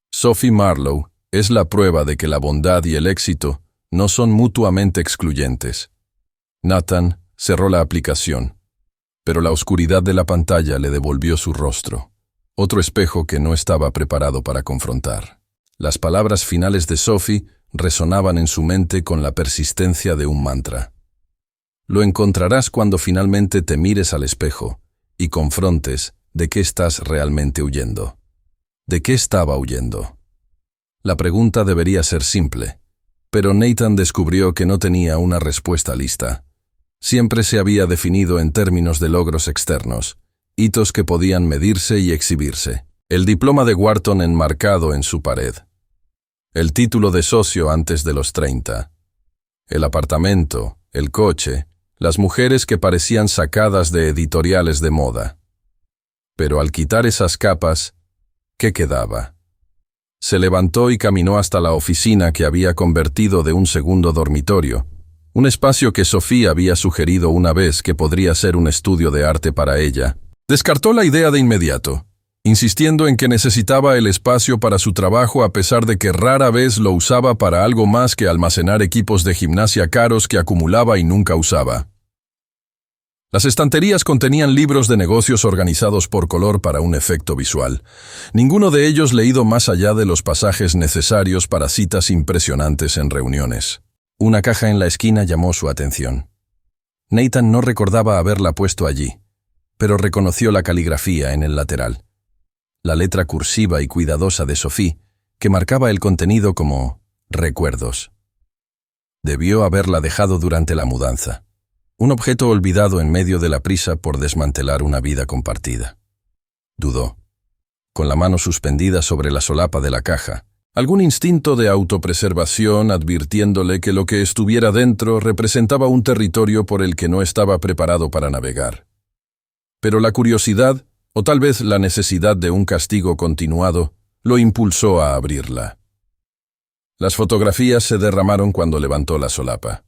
Sophie Marlowe es la prueba de que la bondad y el éxito no son mutuamente excluyentes. Nathan cerró la aplicación, pero la oscuridad de la pantalla le devolvió su rostro, otro espejo que no estaba preparado para confrontar. Las palabras finales de Sophie resonaban en su mente con la persistencia de un mantra. Lo encontrarás cuando finalmente te mires al espejo y confrontes de qué estás realmente huyendo. ¿De qué estaba huyendo? La pregunta debería ser simple, pero Nathan descubrió que no tenía una respuesta lista. Siempre se había definido en términos de logros externos, hitos que podían medirse y exhibirse. El diploma de Wharton enmarcado en su pared. El título de socio antes de los 30. El apartamento, el coche, las mujeres que parecían sacadas de editoriales de moda. Pero al quitar esas capas, ¿qué quedaba? Se levantó y caminó hasta la oficina que había convertido de un segundo dormitorio, un espacio que Sophie había sugerido una vez que podría ser un estudio de arte para ella. Descartó la idea de inmediato, insistiendo en que necesitaba el espacio para su trabajo a pesar de que rara vez lo usaba para algo más que almacenar equipos de gimnasia caros que acumulaba y nunca usaba. Las estanterías contenían libros de negocios organizados por color para un efecto visual, ninguno de ellos leído más allá de los pasajes necesarios para citas impresionantes en reuniones. Una caja en la esquina llamó su atención. Nathan no recordaba haberla puesto allí, pero reconoció la caligrafía en el lateral. La letra cursiva y cuidadosa de Sophie, que marcaba el contenido como recuerdos. Debió haberla dejado durante la mudanza. Un objeto olvidado en medio de la prisa por desmantelar una vida compartida. Dudó, con la mano suspendida sobre la solapa de la caja, algún instinto de autopreservación advirtiéndole que lo que estuviera dentro representaba un territorio por el que no estaba preparado para navegar. Pero la curiosidad, o tal vez la necesidad de un castigo continuado, lo impulsó a abrirla. Las fotografías se derramaron cuando levantó la solapa.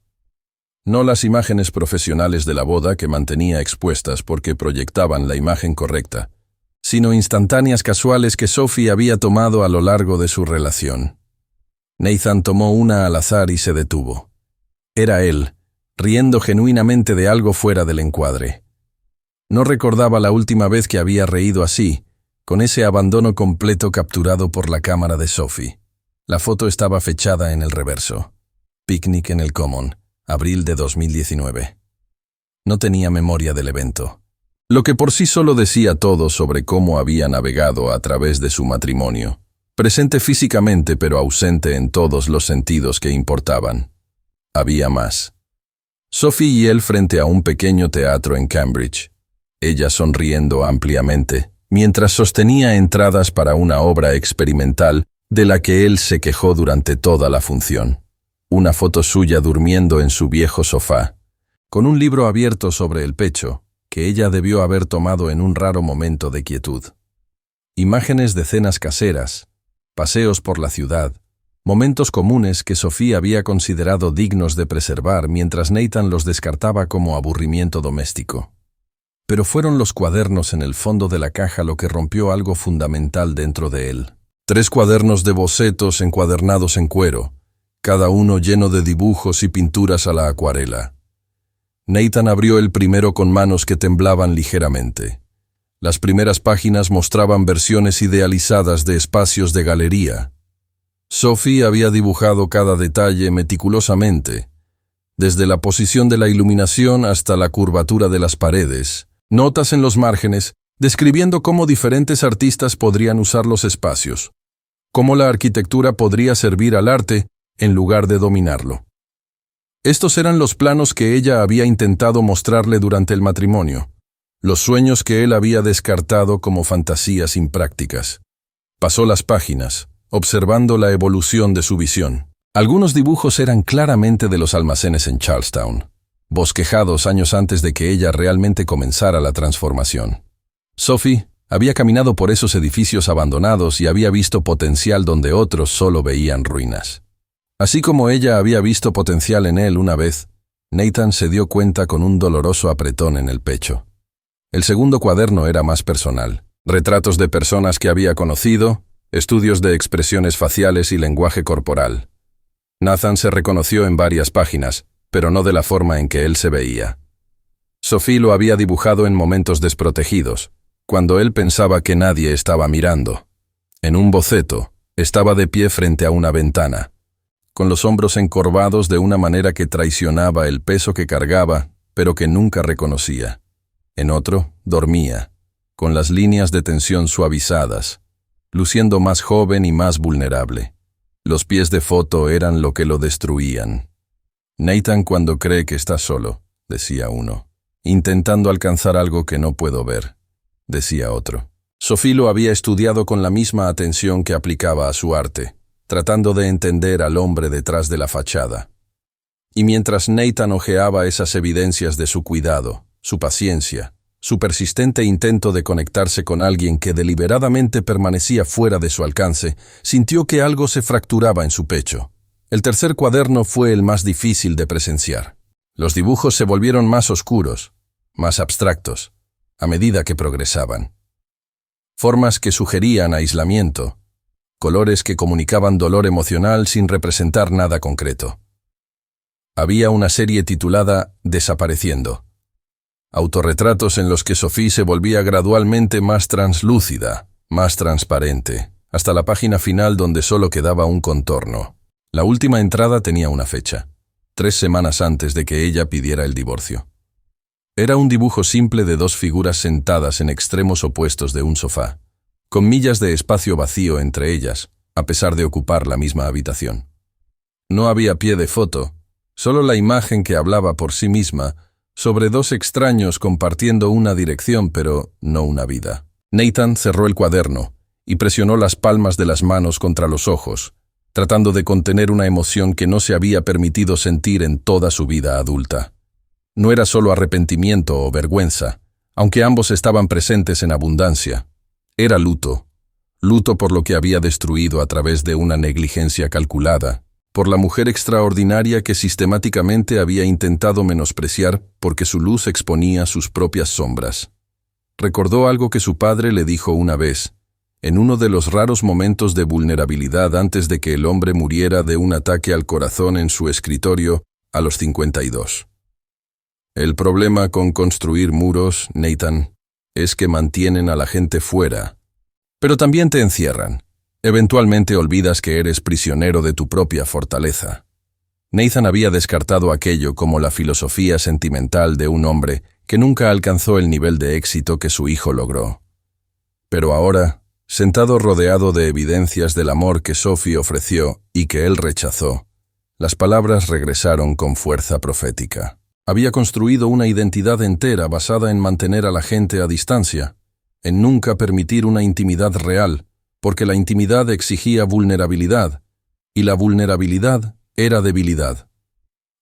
No las imágenes profesionales de la boda que mantenía expuestas porque proyectaban la imagen correcta, sino instantáneas casuales que Sophie había tomado a lo largo de su relación. Nathan tomó una al azar y se detuvo. Era él, riendo genuinamente de algo fuera del encuadre. No recordaba la última vez que había reído así, con ese abandono completo capturado por la cámara de Sophie. La foto estaba fechada en el reverso. Picnic en el Common, abril de 2019. No tenía memoria del evento, lo que por sí solo decía todo sobre cómo había navegado a través de su matrimonio, presente físicamente pero ausente en todos los sentidos que importaban. Había más. Sophie y él frente a un pequeño teatro en Cambridge, ella sonriendo ampliamente, mientras sostenía entradas para una obra experimental de la que él se quejó durante toda la función. Una foto suya durmiendo en su viejo sofá, con un libro abierto sobre el pecho, que ella debió haber tomado en un raro momento de quietud. Imágenes de cenas caseras, paseos por la ciudad, momentos comunes que Sophie había considerado dignos de preservar mientras Nathan los descartaba como aburrimiento doméstico. Pero fueron los cuadernos en el fondo de la caja lo que rompió algo fundamental dentro de él. 3 cuadernos de bocetos encuadernados en cuero, cada uno lleno de dibujos y pinturas a la acuarela. Nathan abrió el primero con manos que temblaban ligeramente. Las primeras páginas mostraban versiones idealizadas de espacios de galería. Sophie había dibujado cada detalle meticulosamente, desde la posición de la iluminación hasta la curvatura de las paredes, notas en los márgenes, describiendo cómo diferentes artistas podrían usar los espacios, cómo la arquitectura podría servir al arte en lugar de dominarlo. Estos eran los planos que ella había intentado mostrarle durante el matrimonio, los sueños que él había descartado como fantasías imprácticas. Pasó las páginas, observando la evolución de su visión. Algunos dibujos eran claramente de los almacenes en Charlestown, bosquejados años antes de que ella realmente comenzara la transformación. Sophie había caminado por esos edificios abandonados y había visto potencial donde otros solo veían ruinas. Así como ella había visto potencial en él una vez, Nathan se dio cuenta con un doloroso apretón en el pecho. El segundo cuaderno era más personal. Retratos de personas que había conocido, estudios de expresiones faciales y lenguaje corporal. Nathan se reconoció en varias páginas, pero no de la forma en que él se veía. Sophie lo había dibujado en momentos desprotegidos, cuando él pensaba que nadie estaba mirando. En un boceto, estaba de pie frente a una ventana, con los hombros encorvados de una manera que traicionaba el peso que cargaba, pero que nunca reconocía. En otro, dormía, con las líneas de tensión suavizadas, luciendo más joven y más vulnerable. Los pies de foto eran lo que lo destruían. Nathan cuando cree que está solo, decía uno. Intentando alcanzar algo que no puedo ver, decía otro. Sophie lo había estudiado con la misma atención que aplicaba a su arte, tratando de entender al hombre detrás de la fachada. Y mientras Nathan hojeaba esas evidencias de su cuidado, su paciencia, su persistente intento de conectarse con alguien que deliberadamente permanecía fuera de su alcance, sintió que algo se fracturaba en su pecho. El tercer cuaderno fue el más difícil de presenciar. Los dibujos se volvieron más oscuros, más abstractos, a medida que progresaban. Formas que sugerían aislamiento, colores que comunicaban dolor emocional sin representar nada concreto. Había una serie titulada Desapareciendo. Autorretratos en los que Sophie se volvía gradualmente más translúcida, más transparente, hasta la página final donde solo quedaba un contorno. La última entrada tenía una fecha, 3 semanas antes de que ella pidiera el divorcio. Era un dibujo simple de 2 figuras sentadas en extremos opuestos de un sofá, con millas de espacio vacío entre ellas, a pesar de ocupar la misma habitación. No había pie de foto, solo la imagen que hablaba por sí misma, sobre 2 extraños compartiendo una dirección pero no una vida. Nathan cerró el cuaderno y presionó las palmas de las manos contra los ojos, tratando de contener una emoción que no se había permitido sentir en toda su vida adulta. No era solo arrepentimiento o vergüenza, aunque ambos estaban presentes en abundancia. Era luto. Luto por lo que había destruido a través de una negligencia calculada, por la mujer extraordinaria que sistemáticamente había intentado menospreciar porque su luz exponía sus propias sombras. Recordó algo que su padre le dijo una vez, en uno de los raros momentos de vulnerabilidad antes de que el hombre muriera de un ataque al corazón en su escritorio a los 52. El problema con construir muros, Nathan, es que mantienen a la gente fuera, pero también te encierran. Eventualmente olvidas que eres prisionero de tu propia fortaleza. Nathan había descartado aquello como la filosofía sentimental de un hombre que nunca alcanzó el nivel de éxito que su hijo logró. Pero ahora, sentado rodeado de evidencias del amor que Sophie ofreció y que él rechazó, las palabras regresaron con fuerza profética. Había construido una identidad entera basada en mantener a la gente a distancia, en nunca permitir una intimidad real, porque la intimidad exigía vulnerabilidad, y la vulnerabilidad era debilidad.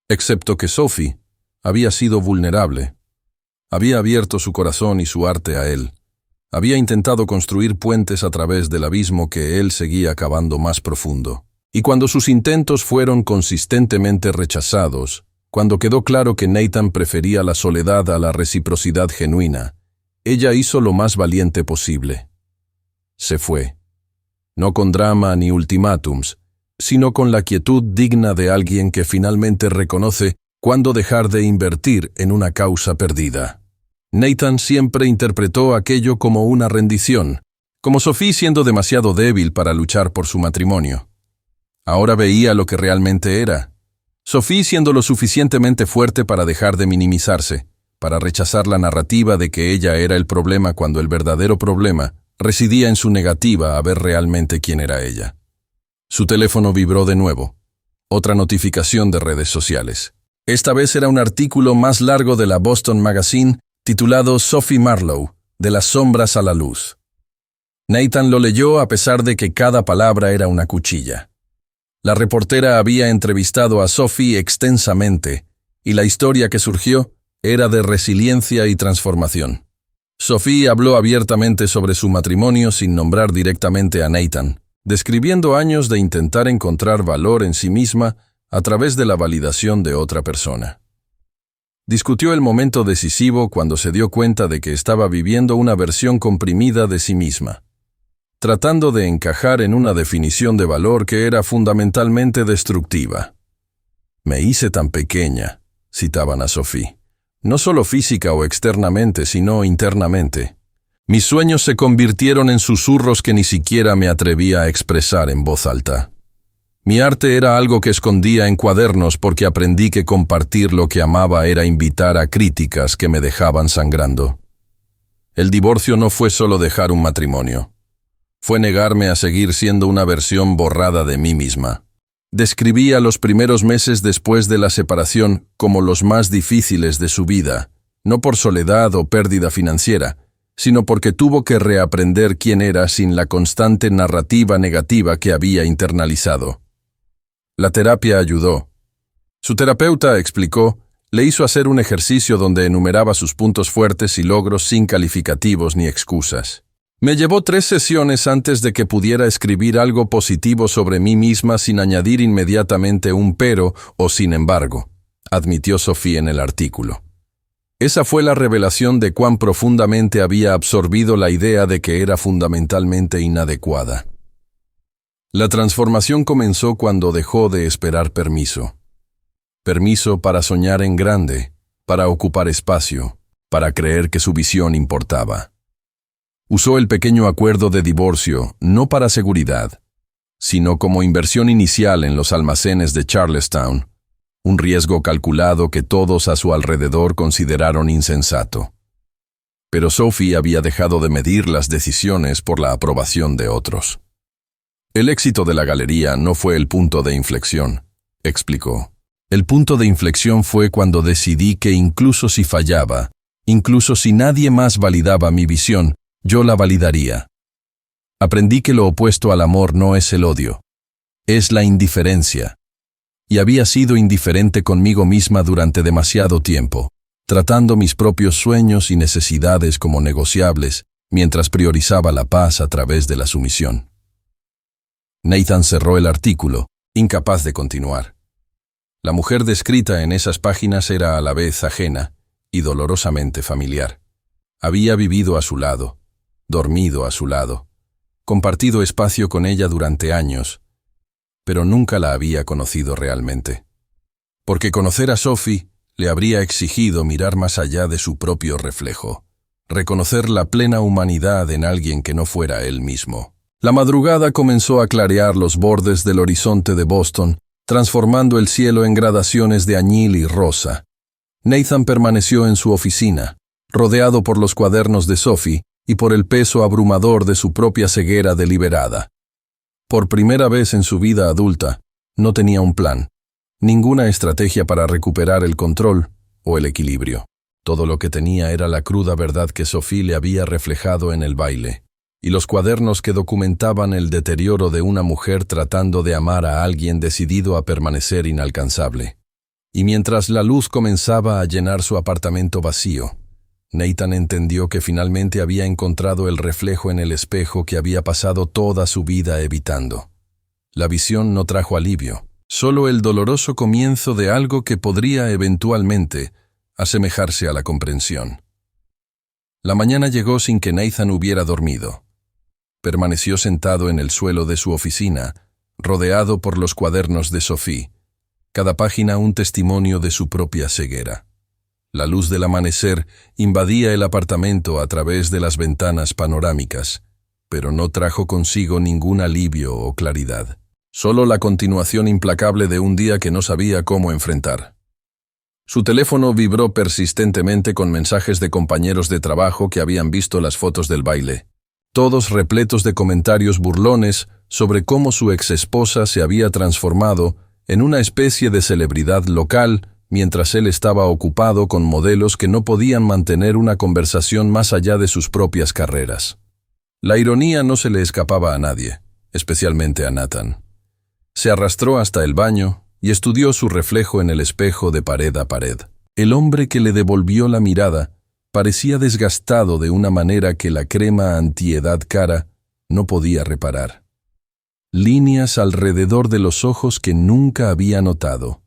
Excepto que Sophie había sido vulnerable. Había abierto su corazón y su arte a él. Había intentado construir puentes a través del abismo que él seguía cavando más profundo. Y cuando sus intentos fueron consistentemente rechazados, cuando quedó claro que Nathan prefería la soledad a la reciprocidad genuina, ella hizo lo más valiente posible. Se fue. No con drama ni ultimátums, sino con la quietud digna de alguien que finalmente reconoce cuándo dejar de invertir en una causa perdida. Nathan siempre interpretó aquello como una rendición, como Sophie siendo demasiado débil para luchar por su matrimonio. Ahora veía lo que realmente era. Sophie siendo lo suficientemente fuerte para dejar de minimizarse, para rechazar la narrativa de que ella era el problema cuando el verdadero problema residía en su negativa a ver realmente quién era ella. Su teléfono vibró de nuevo. Otra notificación de redes sociales. Esta vez era un artículo más largo de la Boston Magazine titulado Sophie Marlowe, de las sombras a la luz. Nathan lo leyó a pesar de que cada palabra era una cuchilla. La reportera había entrevistado a Sophie extensamente, y la historia que surgió era de resiliencia y transformación. Sophie habló abiertamente sobre su matrimonio sin nombrar directamente a Nathan, describiendo años de intentar encontrar valor en sí misma a través de la validación de otra persona. Discutió el momento decisivo cuando se dio cuenta de que estaba viviendo una versión comprimida de sí misma, tratando de encajar en una definición de valor que era fundamentalmente destructiva. «Me hice tan pequeña», citaban a Sophie. No solo física o externamente, sino internamente. Mis sueños se convirtieron en susurros que ni siquiera me atrevía a expresar en voz alta. Mi arte era algo que escondía en cuadernos porque aprendí que compartir lo que amaba era invitar a críticas que me dejaban sangrando. El divorcio no fue solo dejar un matrimonio. Fue negarme a seguir siendo una versión borrada de mí misma. Describía los primeros meses después de la separación como los más difíciles de su vida, no por soledad o pérdida financiera, sino porque tuvo que reaprender quién era sin la constante narrativa negativa que había internalizado. La terapia ayudó. Su terapeuta, explicó, le hizo hacer un ejercicio donde enumeraba sus puntos fuertes y logros sin calificativos ni excusas. Me llevó 3 sesiones antes de que pudiera escribir algo positivo sobre mí misma sin añadir inmediatamente un pero o sin embargo, admitió Sophie en el artículo. Esa fue la revelación de cuán profundamente había absorbido la idea de que era fundamentalmente inadecuada. La transformación comenzó cuando dejó de esperar permiso. Permiso para soñar en grande, para ocupar espacio, para creer que su visión importaba. Usó el pequeño acuerdo de divorcio no para seguridad, sino como inversión inicial en los almacenes de Charlestown, un riesgo calculado que todos a su alrededor consideraron insensato. Pero Sophie había dejado de medir las decisiones por la aprobación de otros. El éxito de la galería no fue el punto de inflexión, explicó. El punto de inflexión fue cuando decidí que incluso si fallaba, incluso si nadie más validaba mi visión, yo la validaría. Aprendí que lo opuesto al amor no es el odio, es la indiferencia. Y había sido indiferente conmigo misma durante demasiado tiempo, tratando mis propios sueños y necesidades como negociables, mientras priorizaba la paz a través de la sumisión. Nathan cerró el artículo, incapaz de continuar. La mujer descrita en esas páginas era a la vez ajena y dolorosamente familiar. Había vivido a su lado, dormido a su lado, compartido espacio con ella durante años, pero nunca la había conocido realmente. Porque conocer a Sophie le habría exigido mirar más allá de su propio reflejo, reconocer la plena humanidad en alguien que no fuera él mismo. La madrugada comenzó a clarear los bordes del horizonte de Boston, transformando el cielo en gradaciones de añil y rosa. Nathan permaneció en su oficina, rodeado por los cuadernos de Sophie y por el peso abrumador de su propia ceguera deliberada. Por primera vez en su vida adulta, no tenía un plan, ninguna estrategia para recuperar el control o el equilibrio. Todo lo que tenía era la cruda verdad que Sophie le había reflejado en el baile, y los cuadernos que documentaban el deterioro de una mujer tratando de amar a alguien decidido a permanecer inalcanzable. Y mientras la luz comenzaba a llenar su apartamento vacío, Nathan entendió que finalmente había encontrado el reflejo en el espejo que había pasado toda su vida evitando. La visión no trajo alivio, solo el doloroso comienzo de algo que podría eventualmente asemejarse a la comprensión. La mañana llegó sin que Nathan hubiera dormido. Permaneció sentado en el suelo de su oficina, rodeado por los cuadernos de Sophie, cada página un testimonio de su propia ceguera. La luz del amanecer invadía el apartamento a través de las ventanas panorámicas, pero no trajo consigo ningún alivio o claridad. Solo la continuación implacable de un día que no sabía cómo enfrentar. Su teléfono vibró persistentemente con mensajes de compañeros de trabajo que habían visto las fotos del baile, todos repletos de comentarios burlones sobre cómo su exesposa se había transformado en una especie de celebridad local mientras él estaba ocupado con modelos que no podían mantener una conversación más allá de sus propias carreras. La ironía no se le escapaba a nadie, especialmente a Nathan. Se arrastró hasta el baño y estudió su reflejo en el espejo de pared a pared. El hombre que le devolvió la mirada parecía desgastado de una manera que la crema antiedad cara no podía reparar. Líneas alrededor de los ojos que nunca había notado.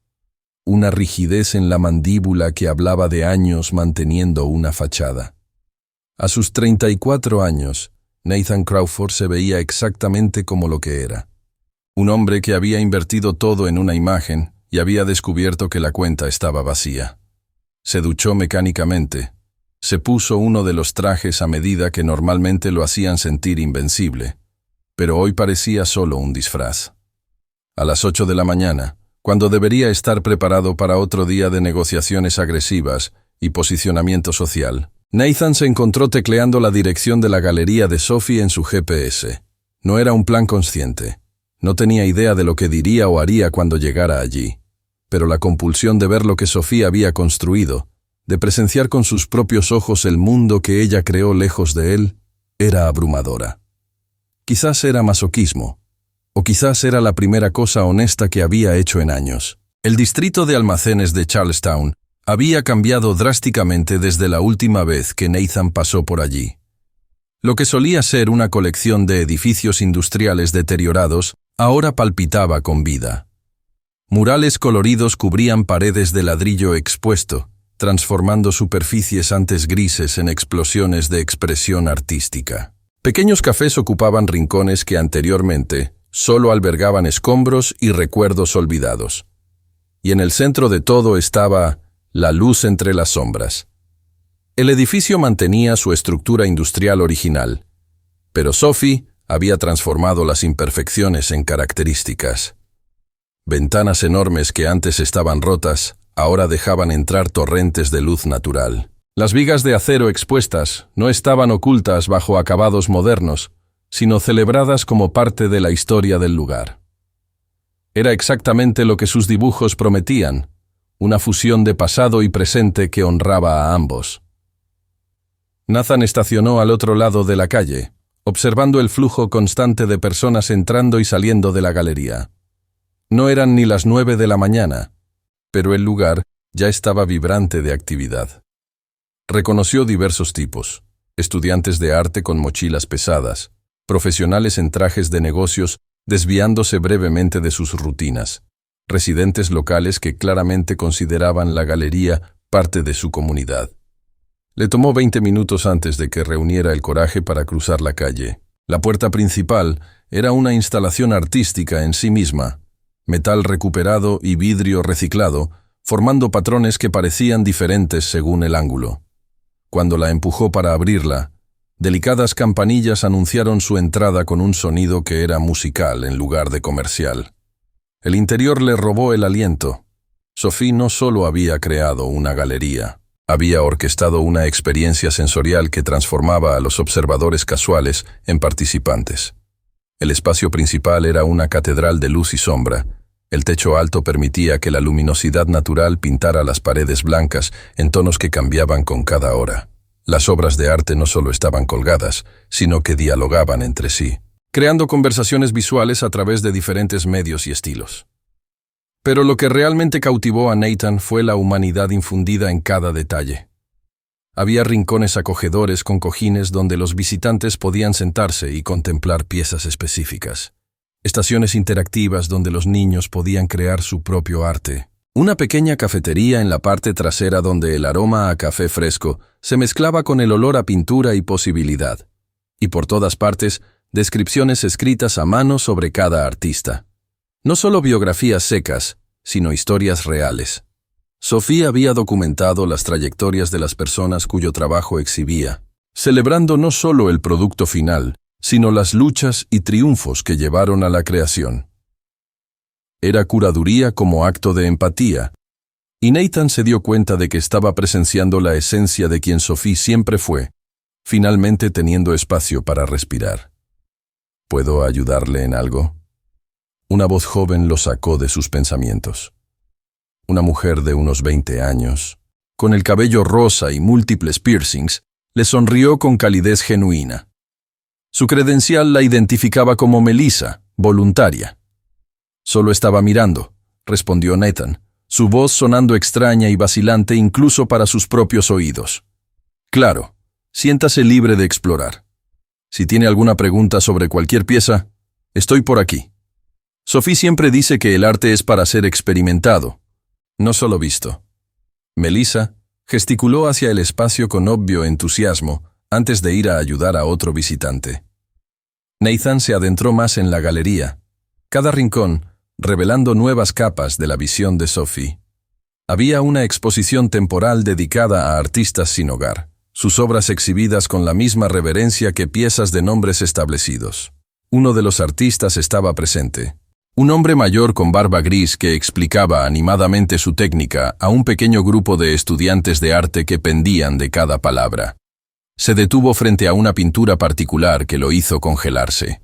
Una rigidez en la mandíbula que hablaba de años manteniendo una fachada. A sus 34 años, Nathan Crawford se veía exactamente como lo que era. Un hombre que había invertido todo en una imagen y había descubierto que la cuenta estaba vacía. Se duchó mecánicamente. Se puso uno de los trajes a medida que normalmente lo hacían sentir invencible, pero hoy parecía solo un disfraz. A las 8 de la mañana, cuando debería estar preparado para otro día de negociaciones agresivas y posicionamiento social, Nathan se encontró tecleando la dirección de la galería de Sophie en su GPS. No era un plan consciente. No tenía idea de lo que diría o haría cuando llegara allí. Pero la compulsión de ver lo que Sophie había construido, de presenciar con sus propios ojos el mundo que ella creó lejos de él, era abrumadora. Quizás era masoquismo, o quizás era la primera cosa honesta que había hecho en años. El distrito de almacenes de Charlestown había cambiado drásticamente desde la última vez que Nathan pasó por allí. Lo que solía ser una colección de edificios industriales deteriorados, ahora palpitaba con vida. Murales coloridos cubrían paredes de ladrillo expuesto, transformando superficies antes grises en explosiones de expresión artística. Pequeños cafés ocupaban rincones que anteriormente solo albergaban escombros y recuerdos olvidados. Y en el centro de todo estaba la luz entre las sombras. El edificio mantenía su estructura industrial original, pero Sophie había transformado las imperfecciones en características. Ventanas enormes que antes estaban rotas, ahora dejaban entrar torrentes de luz natural. Las vigas de acero expuestas no estaban ocultas bajo acabados modernos, sino celebradas como parte de la historia del lugar. Era exactamente lo que sus dibujos prometían, una fusión de pasado y presente que honraba a ambos. Nathan estacionó al otro lado de la calle, observando el flujo constante de personas entrando y saliendo de la galería. No eran ni las 9 de la mañana, pero el lugar ya estaba vibrante de actividad. Reconoció diversos tipos: estudiantes de arte con mochilas pesadas, profesionales en trajes de negocios desviándose brevemente de sus rutinas, residentes locales que claramente consideraban la galería parte de su comunidad. Le tomó 20 minutos antes de que reuniera el coraje para cruzar la calle. La puerta principal era una instalación artística en sí misma, metal recuperado y vidrio reciclado, formando patrones que parecían diferentes según el ángulo. Cuando la empujó para abrirla, delicadas campanillas anunciaron su entrada con un sonido que era musical en lugar de comercial. El interior le robó el aliento. Sophie no solo había creado una galería, había orquestado una experiencia sensorial que transformaba a los observadores casuales en participantes. El espacio principal era una catedral de luz y sombra. El techo alto permitía que la luminosidad natural pintara las paredes blancas en tonos que cambiaban con cada hora. Las obras de arte no solo estaban colgadas, sino que dialogaban entre sí, creando conversaciones visuales a través de diferentes medios y estilos. Pero lo que realmente cautivó a Nathan fue la humanidad infundida en cada detalle. Había rincones acogedores con cojines donde los visitantes podían sentarse y contemplar piezas específicas. Estaciones interactivas donde los niños podían crear su propio arte. Una pequeña cafetería en la parte trasera donde el aroma a café fresco se mezclaba con el olor a pintura y posibilidad. Y por todas partes, descripciones escritas a mano sobre cada artista. No solo biografías secas, sino historias reales. Sophie había documentado las trayectorias de las personas cuyo trabajo exhibía, celebrando no solo el producto final, sino las luchas y triunfos que llevaron a la creación. Era curaduría como acto de empatía, y Nathan se dio cuenta de que estaba presenciando la esencia de quien Sophie siempre fue, finalmente teniendo espacio para respirar. ¿Puedo ayudarle en algo? Una voz joven lo sacó de sus pensamientos. Una mujer de unos 20 años, con el cabello rosa y múltiples piercings, le sonrió con calidez genuina. Su credencial la identificaba como Melissa, voluntaria. Solo estaba mirando, respondió Nathan, su voz sonando extraña y vacilante incluso para sus propios oídos. Claro, siéntase libre de explorar. Si tiene alguna pregunta sobre cualquier pieza, estoy por aquí. Sophie siempre dice que el arte es para ser experimentado, no solo visto. Melissa gesticuló hacia el espacio con obvio entusiasmo antes de ir a ayudar a otro visitante. Nathan se adentró más en la galería, cada rincón revelando nuevas capas de la visión de Sophie. Había una exposición temporal dedicada a artistas sin hogar, sus obras exhibidas con la misma reverencia que piezas de nombres establecidos. Uno de los artistas estaba presente. Un hombre mayor con barba gris que explicaba animadamente su técnica a un pequeño grupo de estudiantes de arte que pendían de cada palabra. Se detuvo frente a una pintura particular que lo hizo congelarse.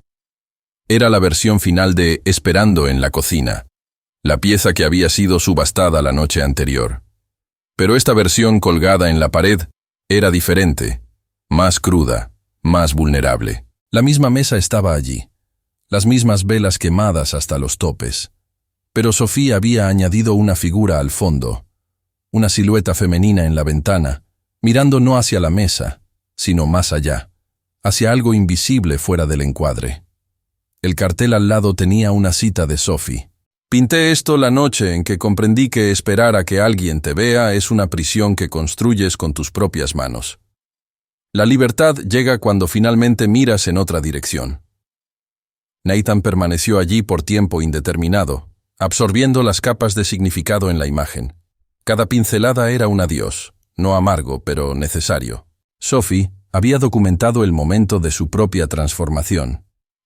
Era la versión final de Esperando en la cocina, la pieza que había sido subastada la noche anterior. Pero esta versión colgada en la pared era diferente, más cruda, más vulnerable. La misma mesa estaba allí, las mismas velas quemadas hasta los topes. Pero Sophie había añadido una figura al fondo, una silueta femenina en la ventana, mirando no hacia la mesa, sino más allá, hacia algo invisible fuera del encuadre. El cartel al lado tenía una cita de Sophie. Pinté esto la noche en que comprendí que esperar a que alguien te vea es una prisión que construyes con tus propias manos. La libertad llega cuando finalmente miras en otra dirección. Nathan permaneció allí por tiempo indeterminado, absorbiendo las capas de significado en la imagen. Cada pincelada era un adiós, no amargo, pero necesario. Sophie había documentado el momento de su propia transformación,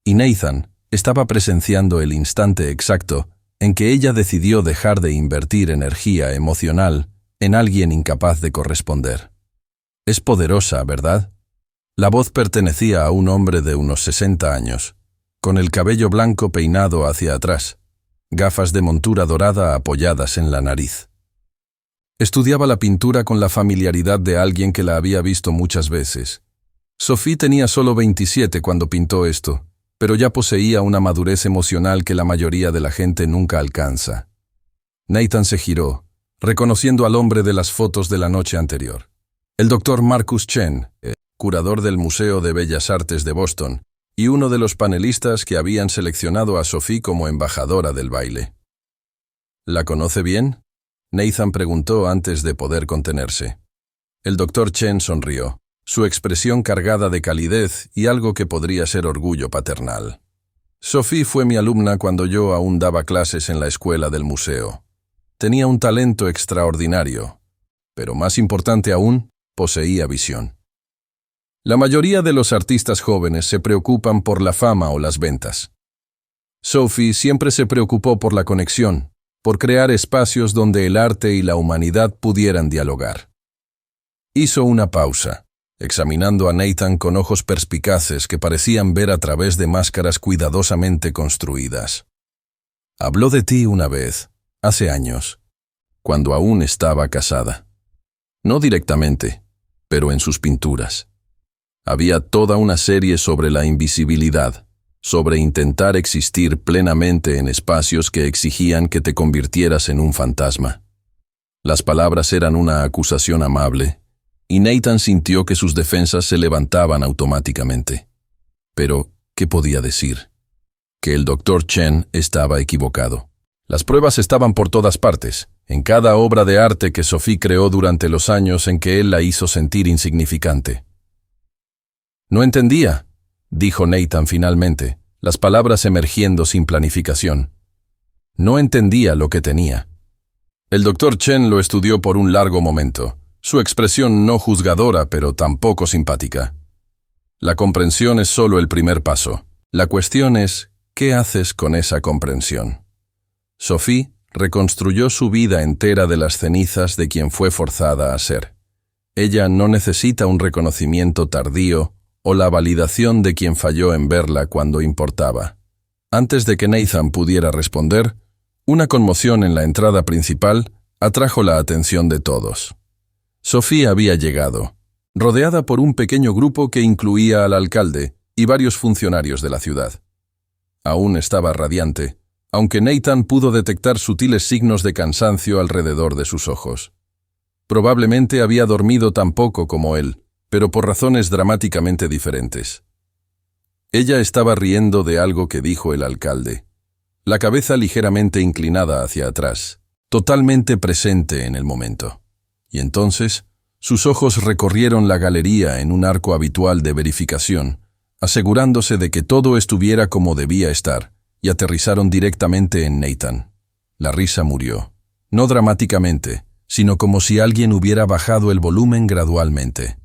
y Nathan estaba presenciando el instante exacto en que ella decidió dejar de invertir energía emocional en alguien incapaz de corresponder. Es poderosa, ¿verdad? La voz pertenecía a un hombre de unos 60 años, con el cabello blanco peinado hacia atrás, gafas de montura dorada apoyadas en la nariz. Estudiaba la pintura con la familiaridad de alguien que la había visto muchas veces. Sophie tenía solo 27 cuando pintó esto, pero ya poseía una madurez emocional que la mayoría de la gente nunca alcanza. Nathan se giró, reconociendo al hombre de las fotos de la noche anterior. El Dr. Marcus Chen, curador del Museo de Bellas Artes de Boston, y uno de los panelistas que habían seleccionado a Sophie como embajadora del baile. ¿La conoce bien?, Nathan preguntó antes de poder contenerse. El Dr. Chen sonrió, su expresión cargada de calidez y algo que podría ser orgullo paternal. Sophie fue mi alumna cuando yo aún daba clases en la escuela del museo. Tenía un talento extraordinario, pero más importante aún, poseía visión. La mayoría de los artistas jóvenes se preocupan por la fama o las ventas. Sophie siempre se preocupó por la conexión, por crear espacios donde el arte y la humanidad pudieran dialogar. Hizo una pausa, examinando a Nathan con ojos perspicaces que parecían ver a través de máscaras cuidadosamente construidas. Habló de ti una vez, hace años, cuando aún estaba casada. No directamente, pero en sus pinturas. Había toda una serie sobre la invisibilidad, sobre intentar existir plenamente en espacios que exigían que te convirtieras en un fantasma. Las palabras eran una acusación amable, y Nathan sintió que sus defensas se levantaban automáticamente. Pero, ¿qué podía decir? Que el Dr. Chen estaba equivocado. Las pruebas estaban por todas partes, en cada obra de arte que Sophie creó durante los años en que él la hizo sentir insignificante. No entendía, dijo Nathan finalmente, las palabras emergiendo sin planificación. No entendía lo que tenía. El Dr. Chen lo estudió por un largo momento, su expresión no juzgadora pero tampoco simpática. La comprensión es solo el primer paso. La cuestión es, ¿qué haces con esa comprensión? Sophie reconstruyó su vida entera de las cenizas de quien fue forzada a ser. Ella no necesita un reconocimiento tardío o la validación de quien falló en verla cuando importaba. Antes de que Nathan pudiera responder, una conmoción en la entrada principal atrajo la atención de todos. Sophie había llegado, rodeada por un pequeño grupo que incluía al alcalde y varios funcionarios de la ciudad. Aún estaba radiante, aunque Nathan pudo detectar sutiles signos de cansancio alrededor de sus ojos. Probablemente había dormido tan poco como él, pero por razones dramáticamente diferentes. Ella estaba riendo de algo que dijo el alcalde, la cabeza ligeramente inclinada hacia atrás, totalmente presente en el momento. Y entonces, sus ojos recorrieron la galería en un arco habitual de verificación, asegurándose de que todo estuviera como debía estar, y aterrizaron directamente en Nathan. La risa murió, no dramáticamente, sino como si alguien hubiera bajado el volumen gradualmente.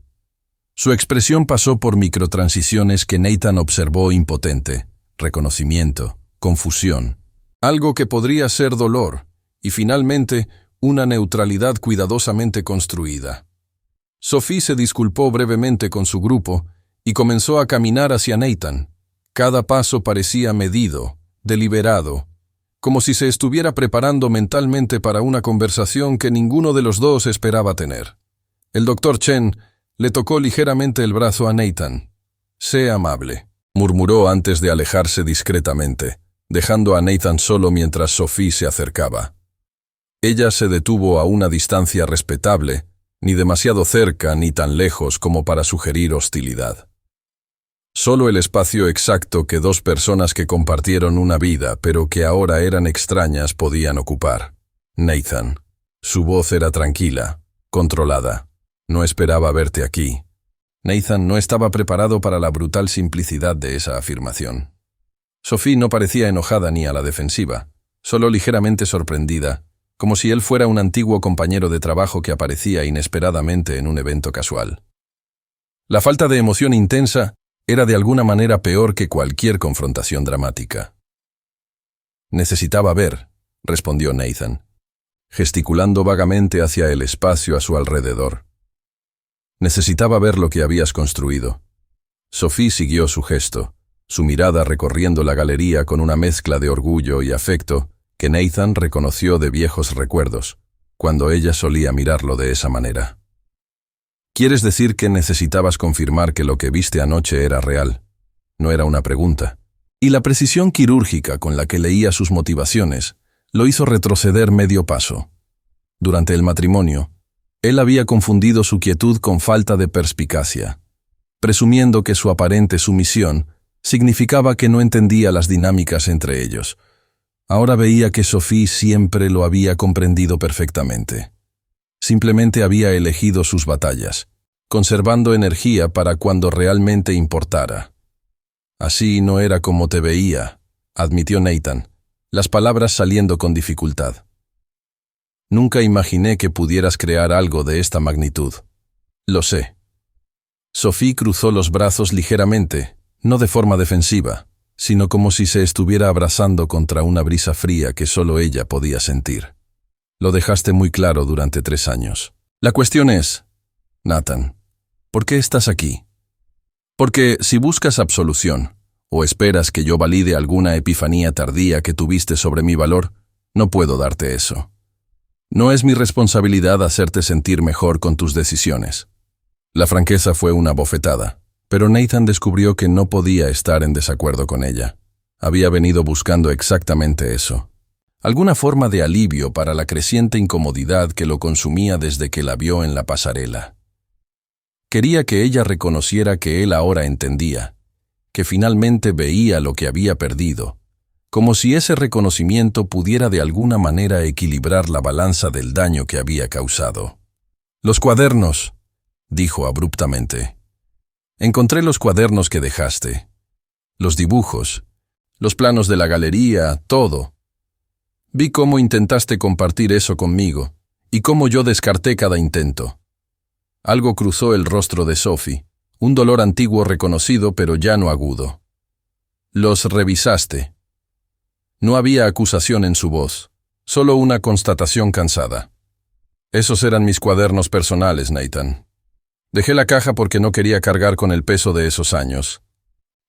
Su expresión pasó por microtransiciones que Nathan observó impotente, reconocimiento, confusión, algo que podría ser dolor, y finalmente una neutralidad cuidadosamente construida. Sophie se disculpó brevemente con su grupo y comenzó a caminar hacia Nathan, Cada paso parecía medido, deliberado, como si se estuviera preparando mentalmente para una conversación que ninguno de los dos esperaba tener. El doctor Chen le tocó ligeramente el brazo a Nathan. «Sé amable», murmuró antes de alejarse discretamente, dejando a Nathan solo mientras Sophie se acercaba. Ella se detuvo a una distancia respetable, ni demasiado cerca ni tan lejos como para sugerir hostilidad. Solo el espacio exacto que dos personas que compartieron una vida, pero que ahora eran extrañas, podían ocupar. «Nathan». Su voz era tranquila, controlada. «No esperaba verte aquí». Nathan no estaba preparado para la brutal simplicidad de esa afirmación. Sophie no parecía enojada ni a la defensiva, solo ligeramente sorprendida, como si él fuera un antiguo compañero de trabajo que aparecía inesperadamente en un evento casual. La falta de emoción intensa era de alguna manera peor que cualquier confrontación dramática. «Necesitaba ver», respondió Nathan, gesticulando vagamente hacia el espacio a su alrededor. «Necesitaba ver lo que habías construido». Sophie siguió su gesto, su mirada recorriendo la galería con una mezcla de orgullo y afecto que Nathan reconoció de viejos recuerdos, cuando ella solía mirarlo de esa manera. «¿Quieres decir que necesitabas confirmar que lo que viste anoche era real?» No era una pregunta. Y la precisión quirúrgica con la que leía sus motivaciones lo hizo retroceder medio paso. Durante el matrimonio, él había confundido su quietud con falta de perspicacia, presumiendo que su aparente sumisión significaba que no entendía las dinámicas entre ellos. Ahora veía que Sophie siempre lo había comprendido perfectamente. Simplemente había elegido sus batallas, conservando energía para cuando realmente importara. «Así no era como te veía», admitió Nathan, las palabras saliendo con dificultad. «Nunca imaginé que pudieras crear algo de esta magnitud». «Lo sé». Sophie cruzó los brazos ligeramente, no de forma defensiva, sino como si se estuviera abrazando contra una brisa fría que solo ella podía sentir. «Lo dejaste muy claro durante 3 años. La cuestión es, Nathan, ¿por qué estás aquí? Porque si buscas absolución, o esperas que yo valide alguna epifanía tardía que tuviste sobre mi valor, no puedo darte eso. No es mi responsabilidad hacerte sentir mejor con tus decisiones». La franqueza fue una bofetada, pero Nathan descubrió que no podía estar en desacuerdo con ella. Había venido buscando exactamente eso. Alguna forma de alivio para la creciente incomodidad que lo consumía desde que la vio en la pasarela. Quería que ella reconociera que él ahora entendía, que finalmente veía lo que había perdido, como si ese reconocimiento pudiera de alguna manera equilibrar la balanza del daño que había causado. «Los cuadernos», dijo abruptamente. «Encontré los cuadernos que dejaste. Los dibujos, los planos de la galería, todo. Vi cómo intentaste compartir eso conmigo, y cómo yo descarté cada intento». Algo cruzó el rostro de Sophie, un dolor antiguo reconocido pero ya no agudo. «Los revisaste». No había acusación en su voz, solo una constatación cansada. «Esos eran mis cuadernos personales, Nathan. Dejé la caja porque no quería cargar con el peso de esos años.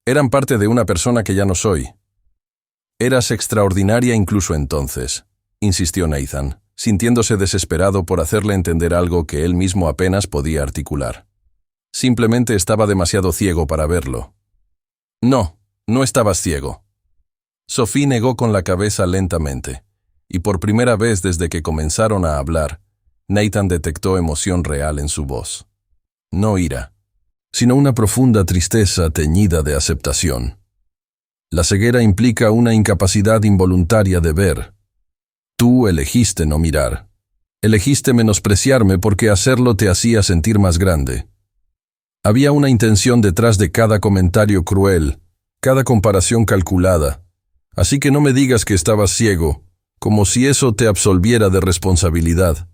Eran parte de una persona que ya no soy». «Eras extraordinaria incluso entonces», insistió Nathan, sintiéndose desesperado por hacerle entender algo que él mismo apenas podía articular. Simplemente estaba demasiado ciego para verlo. «No, no estabas ciego». Sophie negó con la cabeza lentamente, y por primera vez desde que comenzaron a hablar, Nathan detectó emoción real en su voz. No ira, sino una profunda tristeza teñida de aceptación. La ceguera implica una incapacidad involuntaria de ver. Tú elegiste no mirar. Elegiste menospreciarme porque hacerlo te hacía sentir más grande. Había una intención detrás de cada comentario cruel, cada comparación calculada. Así que no me digas que estabas ciego, como si eso te absolviera de responsabilidad.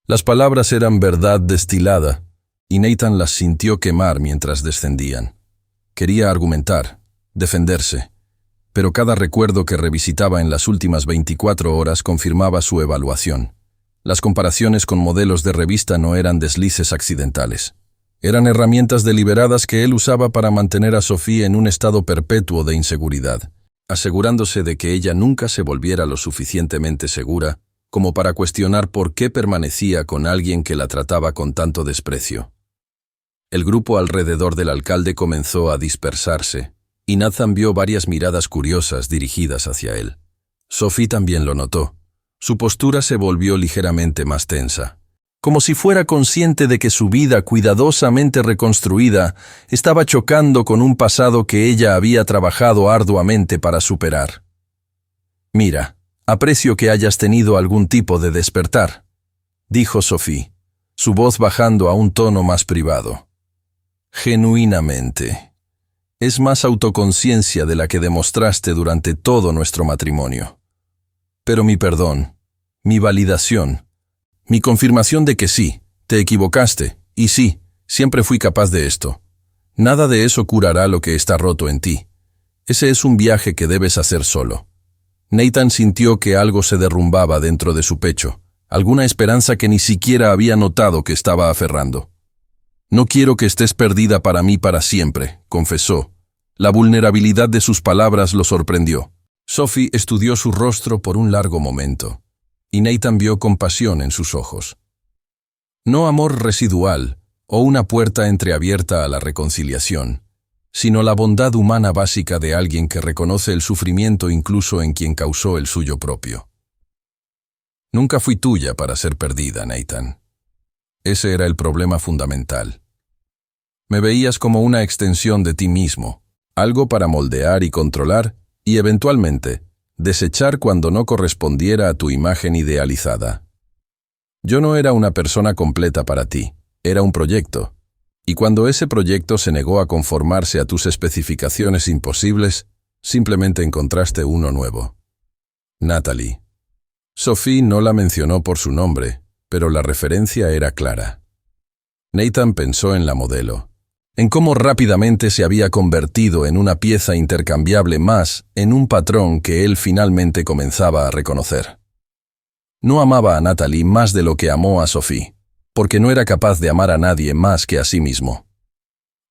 Las palabras eran verdad destilada, y Nathan las sintió quemar mientras descendían. Quería argumentar, defenderse, pero cada recuerdo que revisitaba en las últimas 24 horas confirmaba su evaluación. Las comparaciones con modelos de revista no eran deslices accidentales. Eran herramientas deliberadas que él usaba para mantener a Sophie en un estado perpetuo de inseguridad, asegurándose de que ella nunca se volviera lo suficientemente segura como para cuestionar por qué permanecía con alguien que la trataba con tanto desprecio. El grupo alrededor del alcalde comenzó a dispersarse, y Nathan vio varias miradas curiosas dirigidas hacia él. Sophie también lo notó. Su postura se volvió ligeramente más tensa, como si fuera consciente de que su vida cuidadosamente reconstruida estaba chocando con un pasado que ella había trabajado arduamente para superar. «Mira, aprecio que hayas tenido algún tipo de despertar», dijo Sophie, su voz bajando a un tono más privado. «Genuinamente. Es más autoconciencia de la que demostraste durante todo nuestro matrimonio. Pero mi perdón, mi validación, mi confirmación de que sí, te equivocaste, y sí, siempre fui capaz de esto. Nada de eso curará lo que está roto en ti. Ese es un viaje que debes hacer solo». Nathan sintió que algo se derrumbaba dentro de su pecho, alguna esperanza que ni siquiera había notado que estaba aferrando. «No quiero que estés perdida para mí para siempre», confesó. La vulnerabilidad de sus palabras lo sorprendió. Sophie estudió su rostro por un largo momento, y Nathan vio compasión en sus ojos. No amor residual o una puerta entreabierta a la reconciliación, sino la bondad humana básica de alguien que reconoce el sufrimiento incluso en quien causó el suyo propio. «Nunca fui tuya para ser perdida, Nathan. Ese era el problema fundamental. Me veías como una extensión de ti mismo, algo para moldear y controlar, y eventualmente, desechar cuando no correspondiera a tu imagen idealizada. Yo no era una persona completa para ti, era un proyecto, y cuando ese proyecto se negó a conformarse a tus especificaciones imposibles, simplemente encontraste uno nuevo. Natalie». Sophie no la mencionó por su nombre, pero la referencia era clara. Nathan pensó en la modelo, en cómo rápidamente se había convertido en una pieza intercambiable más en un patrón que él finalmente comenzaba a reconocer. No amaba a Natalie más de lo que amó a Sophie, porque no era capaz de amar a nadie más que a sí mismo.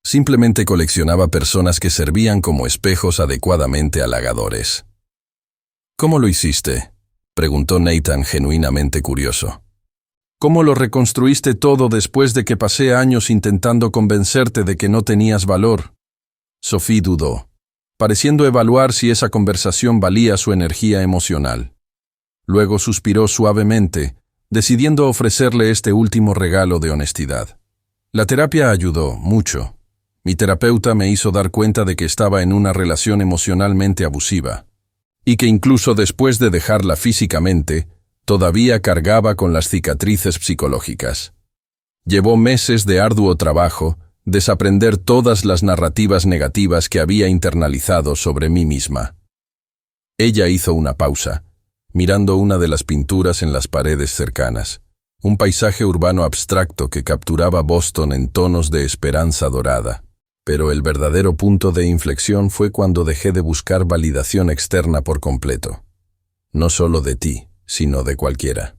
Simplemente coleccionaba personas que servían como espejos adecuadamente halagadores. «¿Cómo lo hiciste?», preguntó Nathan genuinamente curioso. «¿Cómo lo reconstruiste todo después de que pasé años intentando convencerte de que no tenías valor?» Sophie dudó, pareciendo evaluar si esa conversación valía su energía emocional. Luego suspiró suavemente, decidiendo ofrecerle este último regalo de honestidad. «La terapia ayudó mucho. Mi terapeuta me hizo dar cuenta de que estaba en una relación emocionalmente abusiva, y que incluso después de dejarla físicamente, todavía cargaba con las cicatrices psicológicas. Llevó meses de arduo trabajo desaprender todas las narrativas negativas que había internalizado sobre mí misma». Ella hizo una pausa, mirando una de las pinturas en las paredes cercanas, un paisaje urbano abstracto que capturaba Boston en tonos de esperanza dorada. Pero el verdadero punto de inflexión fue cuando dejé de buscar validación externa por completo. No solo de ti, sino de cualquiera.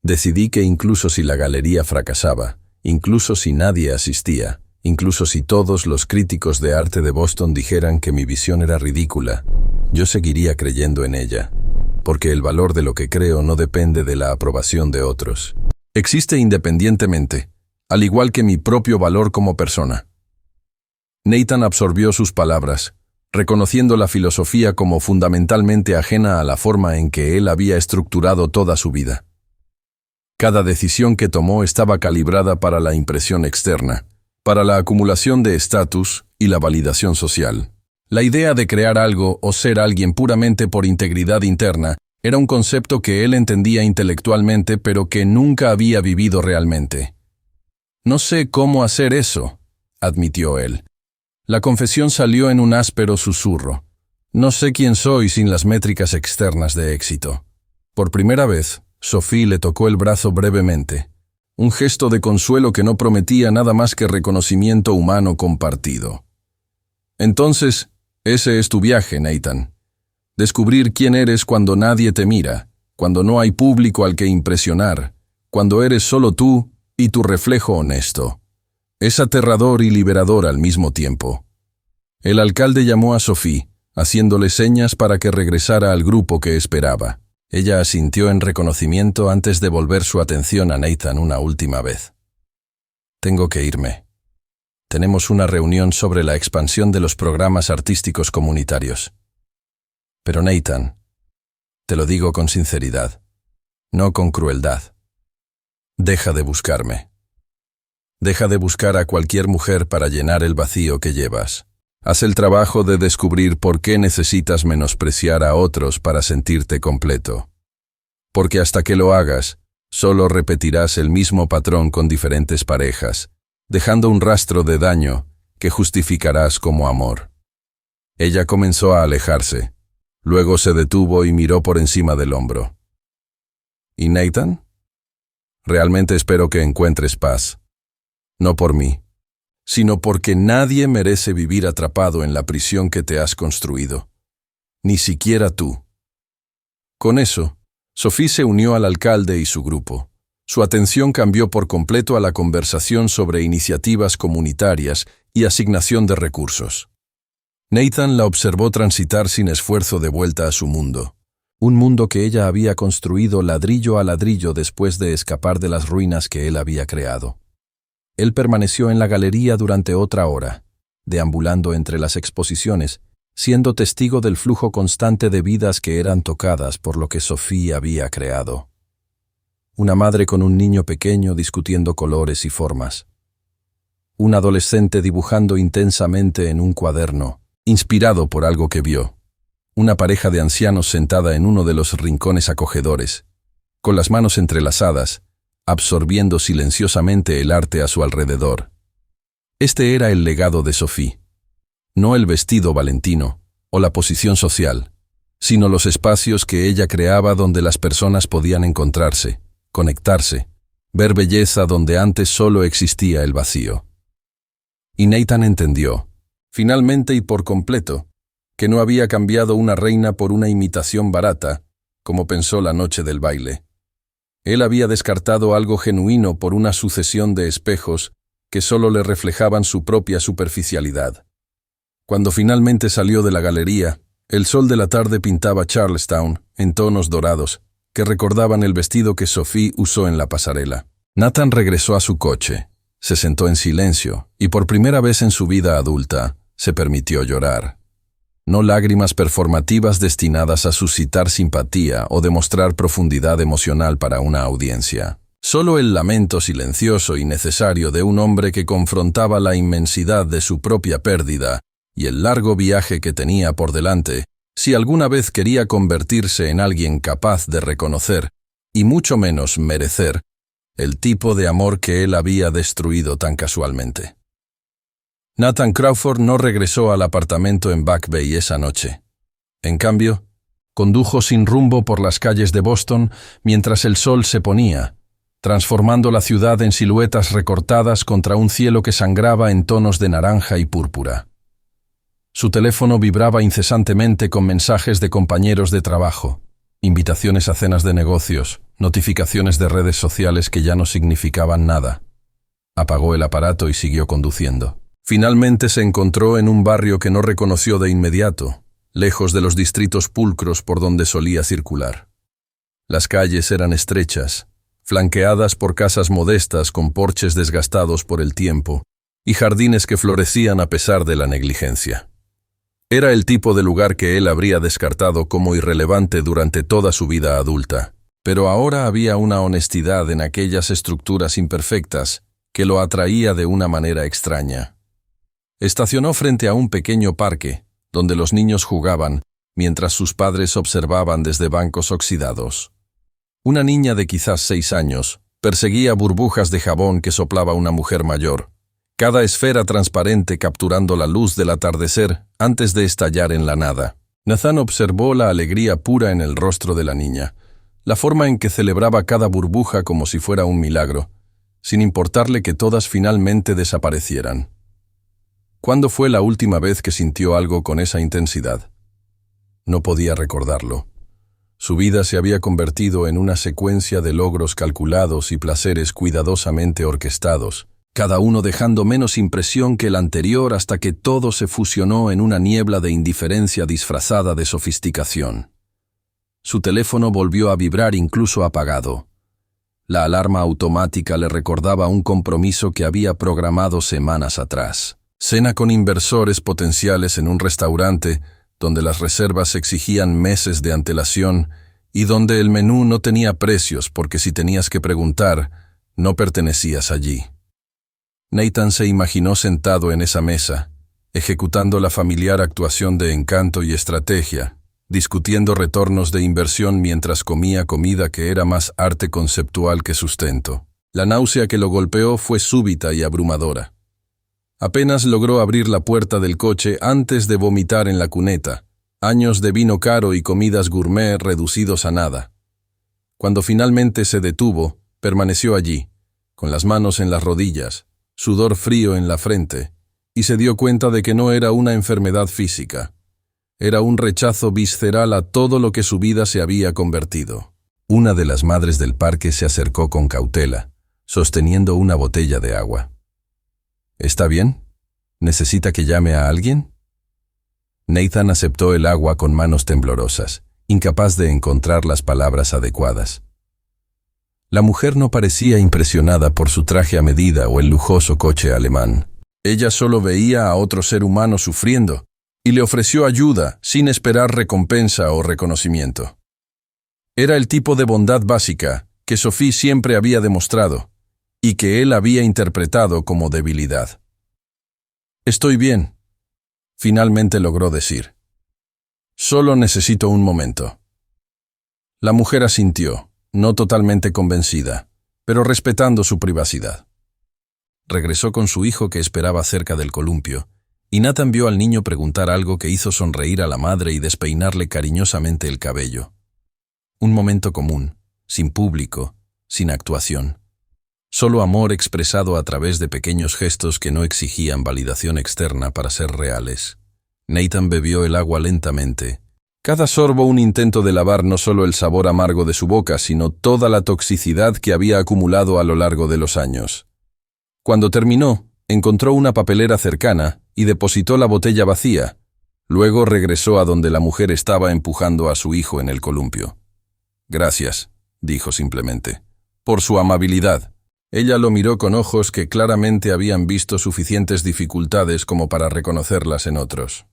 Decidí que incluso si la galería fracasaba, incluso si nadie asistía, incluso si todos los críticos de arte de Boston dijeran que mi visión era ridícula, yo seguiría creyendo en ella, porque el valor de lo que creo no depende de la aprobación de otros. Existe independientemente, al igual que mi propio valor como persona. Nathan absorbió sus palabras, reconociendo la filosofía como fundamentalmente ajena a la forma en que él había estructurado toda su vida. Cada decisión que tomó estaba calibrada para la impresión externa, para la acumulación de estatus y la validación social. La idea de crear algo o ser alguien puramente por integridad interna era un concepto que él entendía intelectualmente pero que nunca había vivido realmente. «No sé cómo hacer eso», admitió él. La confesión salió en un áspero susurro. «No sé quién soy sin las métricas externas de éxito». Por primera vez, Sophie le tocó el brazo brevemente, un gesto de consuelo que no prometía nada más que reconocimiento humano compartido. «Entonces, ese es tu viaje, Nathan. Descubrir quién eres cuando nadie te mira, cuando no hay público al que impresionar, cuando eres solo tú y tu reflejo honesto. Es aterrador y liberador al mismo tiempo. El alcalde llamó a Sophie, haciéndole señas para que regresara al grupo que esperaba. Ella asintió en reconocimiento antes de volver su atención a Nathan una última vez. Tengo que irme. Tenemos una reunión sobre la expansión de los programas artísticos comunitarios. Pero Nathan, te lo digo con sinceridad, no con crueldad. Deja de buscarme. Deja de buscar a cualquier mujer para llenar el vacío que llevas. Haz el trabajo de descubrir por qué necesitas menospreciar a otros para sentirte completo. Porque hasta que lo hagas, solo repetirás el mismo patrón con diferentes parejas, dejando un rastro de daño que justificarás como amor. Ella comenzó a alejarse. Luego se detuvo y miró por encima del hombro. ¿Y Nathan? Realmente espero que encuentres paz. No por mí, sino porque nadie merece vivir atrapado en la prisión que te has construido. Ni siquiera tú. Con eso, Sophie se unió al alcalde y su grupo. Su atención cambió por completo a la conversación sobre iniciativas comunitarias y asignación de recursos. Nathan la observó transitar sin esfuerzo de vuelta a su mundo. Un mundo que ella había construido ladrillo a ladrillo después de escapar de las ruinas que él había creado. Él permaneció en la galería durante otra hora, deambulando entre las exposiciones, siendo testigo del flujo constante de vidas que eran tocadas por lo que Sophie había creado. Una madre con un niño pequeño discutiendo colores y formas. Un adolescente dibujando intensamente en un cuaderno, inspirado por algo que vio. Una pareja de ancianos sentada en uno de los rincones acogedores, con las manos entrelazadas, absorbiendo silenciosamente el arte a su alrededor. Este era el legado de Sophie. No el vestido valentino o la posición social, sino los espacios que ella creaba donde las personas podían encontrarse, conectarse, ver belleza donde antes solo existía el vacío. Y Nathan entendió, finalmente y por completo, que no había cambiado una reina por una imitación barata, como pensó la noche del baile. Él había descartado algo genuino por una sucesión de espejos que solo le reflejaban su propia superficialidad. Cuando finalmente salió de la galería, el sol de la tarde pintaba Charlestown en tonos dorados, que recordaban el vestido que Sophie usó en la pasarela. Nathan regresó a su coche, se sentó en silencio y por primera vez en su vida adulta se permitió llorar. No lágrimas performativas destinadas a suscitar simpatía o demostrar profundidad emocional para una audiencia. Solo el lamento silencioso y necesario de un hombre que confrontaba la inmensidad de su propia pérdida y el largo viaje que tenía por delante, si alguna vez quería convertirse en alguien capaz de reconocer, y mucho menos merecer, el tipo de amor que él había destruido tan casualmente. Nathan Crawford no regresó al apartamento en Back Bay esa noche. En cambio, condujo sin rumbo por las calles de Boston mientras el sol se ponía, transformando la ciudad en siluetas recortadas contra un cielo que sangraba en tonos de naranja y púrpura. Su teléfono vibraba incesantemente con mensajes de compañeros de trabajo, invitaciones a cenas de negocios, notificaciones de redes sociales que ya no significaban nada. Apagó el aparato y siguió conduciendo. Finalmente se encontró en un barrio que no reconoció de inmediato, lejos de los distritos pulcros por donde solía circular. Las calles eran estrechas, flanqueadas por casas modestas con porches desgastados por el tiempo y jardines que florecían a pesar de la negligencia. Era el tipo de lugar que él habría descartado como irrelevante durante toda su vida adulta, pero ahora había una honestidad en aquellas estructuras imperfectas que lo atraía de una manera extraña. Estacionó frente a un pequeño parque, donde los niños jugaban, mientras sus padres observaban desde bancos oxidados. Una niña de quizás 6 años perseguía burbujas de jabón que soplaba una mujer mayor, cada esfera transparente capturando la luz del atardecer antes de estallar en la nada. Nathan observó la alegría pura en el rostro de la niña, la forma en que celebraba cada burbuja como si fuera un milagro, sin importarle que todas finalmente desaparecieran. ¿Cuándo fue la última vez que sintió algo con esa intensidad? No podía recordarlo. Su vida se había convertido en una secuencia de logros calculados y placeres cuidadosamente orquestados, cada uno dejando menos impresión que el anterior hasta que todo se fusionó en una niebla de indiferencia disfrazada de sofisticación. Su teléfono volvió a vibrar incluso apagado. La alarma automática le recordaba un compromiso que había programado semanas atrás. Cena con inversores potenciales en un restaurante donde las reservas exigían meses de antelación y donde el menú no tenía precios porque si tenías que preguntar, no pertenecías allí. Nathan se imaginó sentado en esa mesa, ejecutando la familiar actuación de encanto y estrategia, discutiendo retornos de inversión mientras comía comida que era más arte conceptual que sustento. La náusea que lo golpeó fue súbita y abrumadora. Apenas logró abrir la puerta del coche antes de vomitar en la cuneta, años de vino caro y comidas gourmet reducidos a nada. Cuando finalmente se detuvo, permaneció allí, con las manos en las rodillas, sudor frío en la frente, y se dio cuenta de que no era una enfermedad física. Era un rechazo visceral a todo lo que su vida se había convertido. Una de las madres del parque se acercó con cautela, sosteniendo una botella de agua. ¿Está bien? ¿Necesita que llame a alguien? Nathan aceptó el agua con manos temblorosas, incapaz de encontrar las palabras adecuadas. La mujer no parecía impresionada por su traje a medida o el lujoso coche alemán. Ella solo veía a otro ser humano sufriendo y le ofreció ayuda sin esperar recompensa o reconocimiento. Era el tipo de bondad básica que Sophie siempre había demostrado y que él había interpretado como debilidad. «Estoy bien», finalmente logró decir. «Solo necesito un momento». La mujer asintió, no totalmente convencida, pero respetando su privacidad. Regresó con su hijo que esperaba cerca del columpio, y Nathan vio al niño preguntar algo que hizo sonreír a la madre y despeinarle cariñosamente el cabello. Un momento común, sin público, sin actuación. Solo amor expresado a través de pequeños gestos que no exigían validación externa para ser reales. Nathan bebió el agua lentamente. Cada sorbo un intento de lavar no solo el sabor amargo de su boca, sino toda la toxicidad que había acumulado a lo largo de los años. Cuando terminó, encontró una papelera cercana y depositó la botella vacía. Luego regresó a donde la mujer estaba empujando a su hijo en el columpio. «Gracias», dijo simplemente, «por su amabilidad». Ella lo miró con ojos que claramente habían visto suficientes dificultades como para reconocerlas en otros.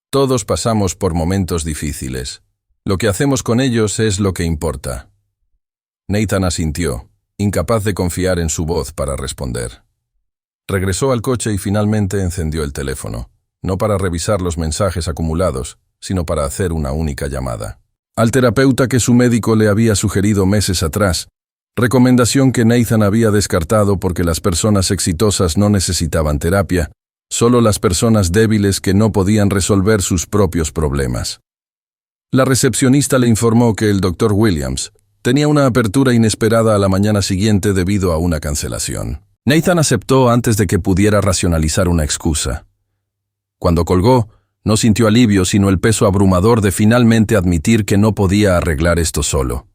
Todos pasamos por momentos difíciles. Lo que hacemos con ellos es lo que importa. Nathan asintió, incapaz de confiar en su voz para responder. Regresó al coche y finalmente encendió el teléfono, no para revisar los mensajes acumulados, sino para hacer una única llamada. Al terapeuta que su médico le había sugerido meses atrás, recomendación que Nathan había descartado porque las personas exitosas no necesitaban terapia, solo las personas débiles que no podían resolver sus propios problemas. La recepcionista le informó que el Dr. Williams tenía una apertura inesperada a la mañana siguiente debido a una cancelación. Nathan aceptó antes de que pudiera racionalizar una excusa. Cuando colgó, no sintió alivio sino el peso abrumador de finalmente admitir que no podía arreglar esto solo.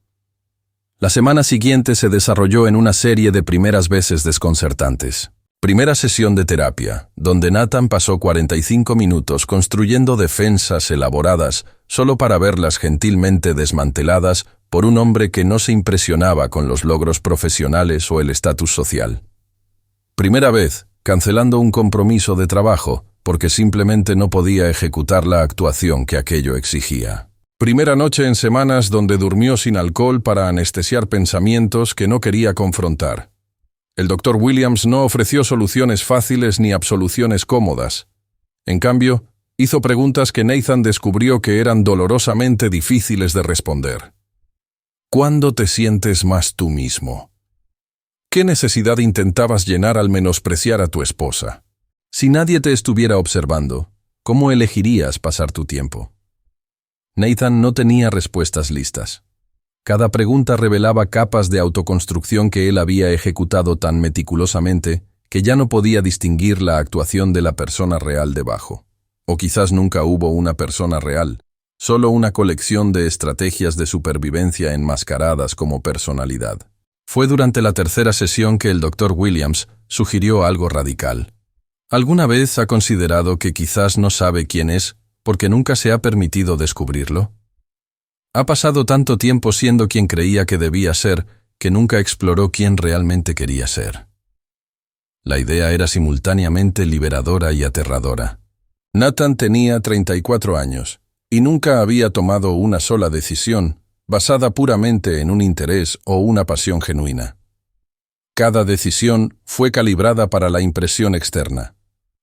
La semana siguiente se desarrolló en una serie de primeras veces desconcertantes. Primera sesión de terapia, donde Nathan pasó 45 minutos construyendo defensas elaboradas solo para verlas gentilmente desmanteladas por un hombre que no se impresionaba con los logros profesionales o el estatus social. Primera vez, cancelando un compromiso de trabajo porque simplemente no podía ejecutar la actuación que aquello exigía. Primera noche en semanas donde durmió sin alcohol para anestesiar pensamientos que no quería confrontar. El Dr. Williams no ofreció soluciones fáciles ni absoluciones cómodas. En cambio, hizo preguntas que Nathan descubrió que eran dolorosamente difíciles de responder. ¿Cuándo te sientes más tú mismo? ¿Qué necesidad intentabas llenar al menospreciar a tu esposa? Si nadie te estuviera observando, ¿cómo elegirías pasar tu tiempo? Nathan no tenía respuestas listas. Cada pregunta revelaba capas de autoconstrucción que él había ejecutado tan meticulosamente que ya no podía distinguir la actuación de la persona real debajo. O quizás nunca hubo una persona real, solo una colección de estrategias de supervivencia enmascaradas como personalidad. Fue durante la tercera sesión que el Dr. Williams sugirió algo radical. ¿Alguna vez ha considerado que quizás no sabe quién es porque nunca se ha permitido descubrirlo? Ha pasado tanto tiempo siendo quien creía que debía ser que nunca exploró quién realmente quería ser. La idea era simultáneamente liberadora y aterradora. Nathan tenía 34 años y nunca había tomado una sola decisión basada puramente en un interés o una pasión genuina. Cada decisión fue calibrada para la impresión externa,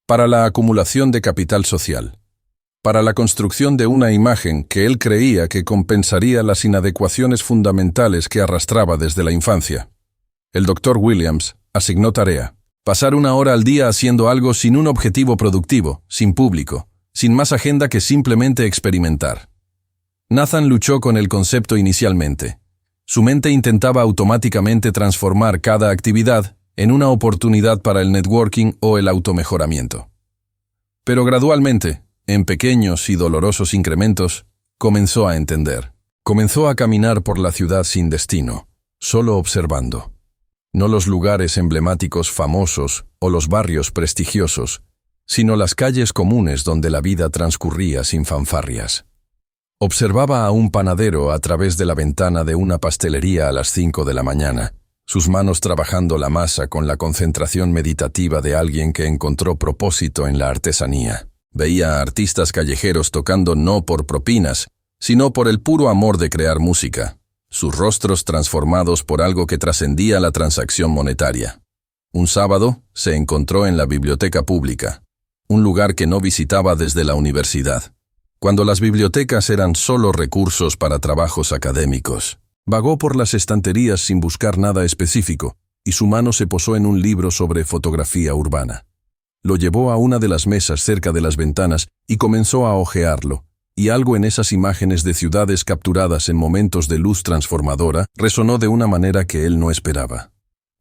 para la acumulación de capital social, para la construcción de una imagen que él creía que compensaría las inadecuaciones fundamentales que arrastraba desde la infancia. El Dr. Williams asignó tarea: pasar 1 hora al día haciendo algo sin un objetivo productivo, sin público, sin más agenda que simplemente experimentar. Nathan luchó con el concepto inicialmente. Su mente intentaba automáticamente transformar cada actividad en una oportunidad para el networking o el automejoramiento. Pero gradualmente, en pequeños y dolorosos incrementos, comenzó a entender. Comenzó a caminar por la ciudad sin destino, solo observando. No los lugares emblemáticos famosos o los barrios prestigiosos, sino las calles comunes donde la vida transcurría sin fanfarrias. Observaba a un panadero a través de la ventana de una pastelería a las 5 de la mañana, sus manos trabajando la masa con la concentración meditativa de alguien que encontró propósito en la artesanía. Veía a artistas callejeros tocando no por propinas, sino por el puro amor de crear música, sus rostros transformados por algo que trascendía la transacción monetaria. Un sábado se encontró en la biblioteca pública, un lugar que no visitaba desde la universidad, cuando las bibliotecas eran solo recursos para trabajos académicos. Vagó por las estanterías sin buscar nada específico, y su mano se posó en un libro sobre fotografía urbana. Lo llevó a una de las mesas cerca de las ventanas y comenzó a hojearlo, y algo en esas imágenes de ciudades capturadas en momentos de luz transformadora resonó de una manera que él no esperaba.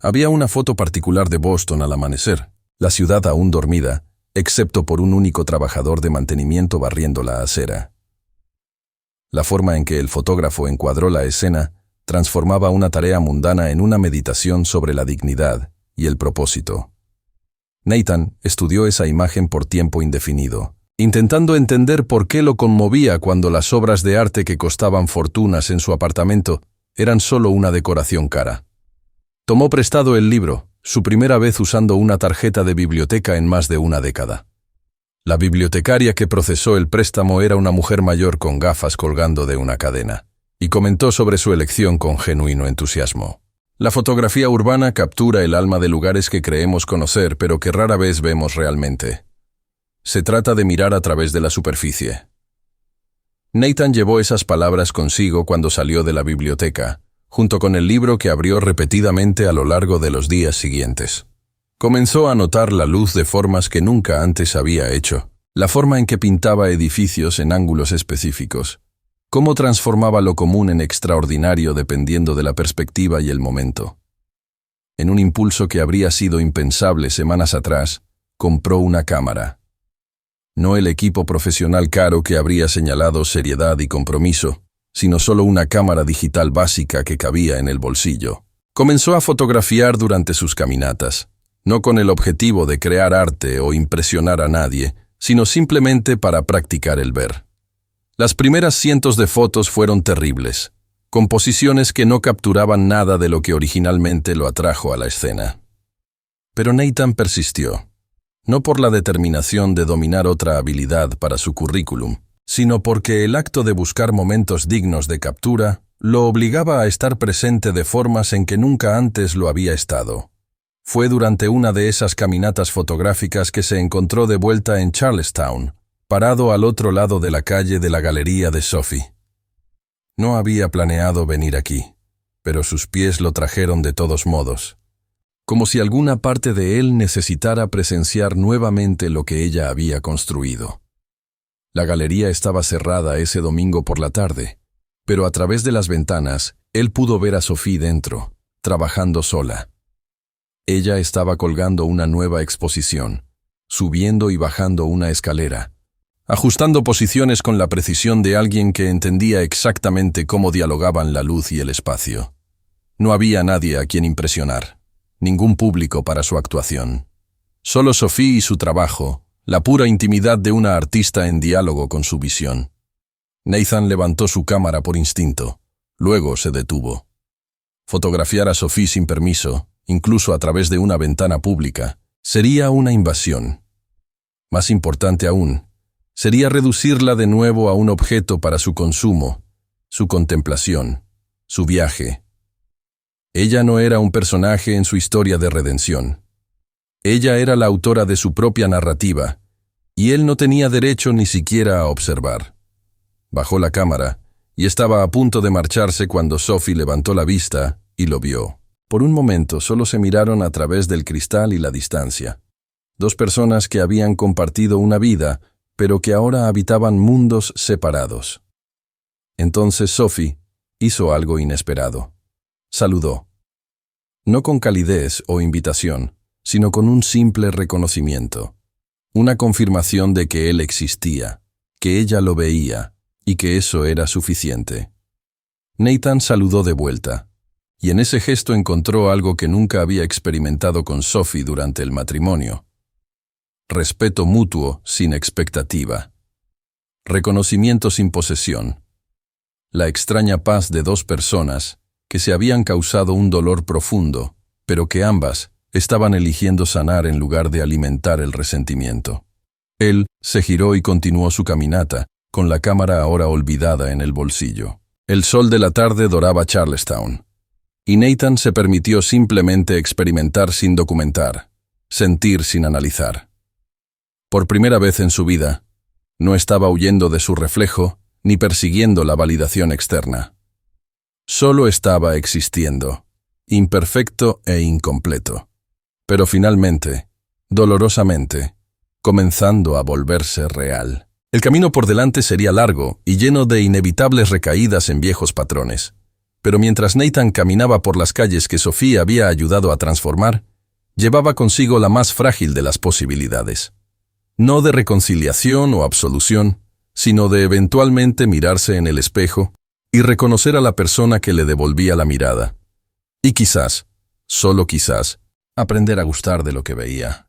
Había una foto particular de Boston al amanecer, la ciudad aún dormida, excepto por un único trabajador de mantenimiento barriendo la acera. La forma en que el fotógrafo encuadró la escena transformaba una tarea mundana en una meditación sobre la dignidad y el propósito. Nathan estudió esa imagen por tiempo indefinido, intentando entender por qué lo conmovía cuando las obras de arte que costaban fortunas en su apartamento eran solo una decoración cara. Tomó prestado el libro, su primera vez usando una tarjeta de biblioteca en más de una década. La bibliotecaria que procesó el préstamo era una mujer mayor con gafas colgando de una cadena, y comentó sobre su elección con genuino entusiasmo. La fotografía urbana captura el alma de lugares que creemos conocer pero que rara vez vemos realmente. Se trata de mirar a través de la superficie. Nathan llevó esas palabras consigo cuando salió de la biblioteca, junto con el libro que abrió repetidamente a lo largo de los días siguientes. Comenzó a notar la luz de formas que nunca antes había hecho, la forma en que pintaba edificios en ángulos específicos, cómo transformaba lo común en extraordinario dependiendo de la perspectiva y el momento. En un impulso que habría sido impensable semanas atrás, compró una cámara. No el equipo profesional caro que habría señalado seriedad y compromiso, sino solo una cámara digital básica que cabía en el bolsillo. Comenzó a fotografiar durante sus caminatas, no con el objetivo de crear arte o impresionar a nadie, sino simplemente para practicar el ver. Las primeras cientos de fotos fueron terribles, composiciones que no capturaban nada de lo que originalmente lo atrajo a la escena. Pero Nathan persistió, no por la determinación de dominar otra habilidad para su currículum, sino porque el acto de buscar momentos dignos de captura lo obligaba a estar presente de formas en que nunca antes lo había estado. Fue durante una de esas caminatas fotográficas que se encontró de vuelta en Charlestown, parado al otro lado de la calle de la Galería de Sophie. No había planeado venir aquí, pero sus pies lo trajeron de todos modos, como si alguna parte de él necesitara presenciar nuevamente lo que ella había construido. La galería estaba cerrada ese domingo por la tarde, pero a través de las ventanas, él pudo ver a Sophie dentro, trabajando sola. Ella estaba colgando una nueva exposición, subiendo y bajando una escalera, ajustando posiciones con la precisión de alguien que entendía exactamente cómo dialogaban la luz y el espacio. No había nadie a quien impresionar, ningún público para su actuación. Solo Sophie y su trabajo, la pura intimidad de una artista en diálogo con su visión. Nathan levantó su cámara por instinto, luego se detuvo. Fotografiar a Sophie sin permiso, incluso a través de una ventana pública, sería una invasión. Más importante aún, sería reducirla de nuevo a un objeto para su consumo, su contemplación, su viaje. Ella no era un personaje en su historia de redención. Ella era la autora de su propia narrativa, y él no tenía derecho ni siquiera a observar. Bajó la cámara, y estaba a punto de marcharse cuando Sophie levantó la vista y lo vio. Por un momento solo se miraron a través del cristal y la distancia. Dos personas que habían compartido una vida, pero que ahora habitaban mundos separados. Entonces Sophie hizo algo inesperado. Saludó. No con calidez o invitación, sino con un simple reconocimiento. Una confirmación de que él existía, que ella lo veía, y que eso era suficiente. Nathan saludó de vuelta, y en ese gesto encontró algo que nunca había experimentado con Sophie durante el matrimonio. Respeto mutuo sin expectativa. Reconocimiento sin posesión. La extraña paz de dos personas que se habían causado un dolor profundo, pero que ambas estaban eligiendo sanar en lugar de alimentar el resentimiento. Él se giró y continuó su caminata, con la cámara ahora olvidada en el bolsillo. El sol de la tarde doraba Charlestown, y Nathan se permitió simplemente experimentar sin documentar, sentir sin analizar. Por primera vez en su vida, no estaba huyendo de su reflejo ni persiguiendo la validación externa. Solo estaba existiendo, imperfecto e incompleto, pero finalmente, dolorosamente, comenzando a volverse real. El camino por delante sería largo y lleno de inevitables recaídas en viejos patrones, pero mientras Nathan caminaba por las calles que Sophie había ayudado a transformar, llevaba consigo la más frágil de las posibilidades. No de reconciliación o absolución, sino de eventualmente mirarse en el espejo y reconocer a la persona que le devolvía la mirada. Y quizás, solo quizás, aprender a gustar de lo que veía.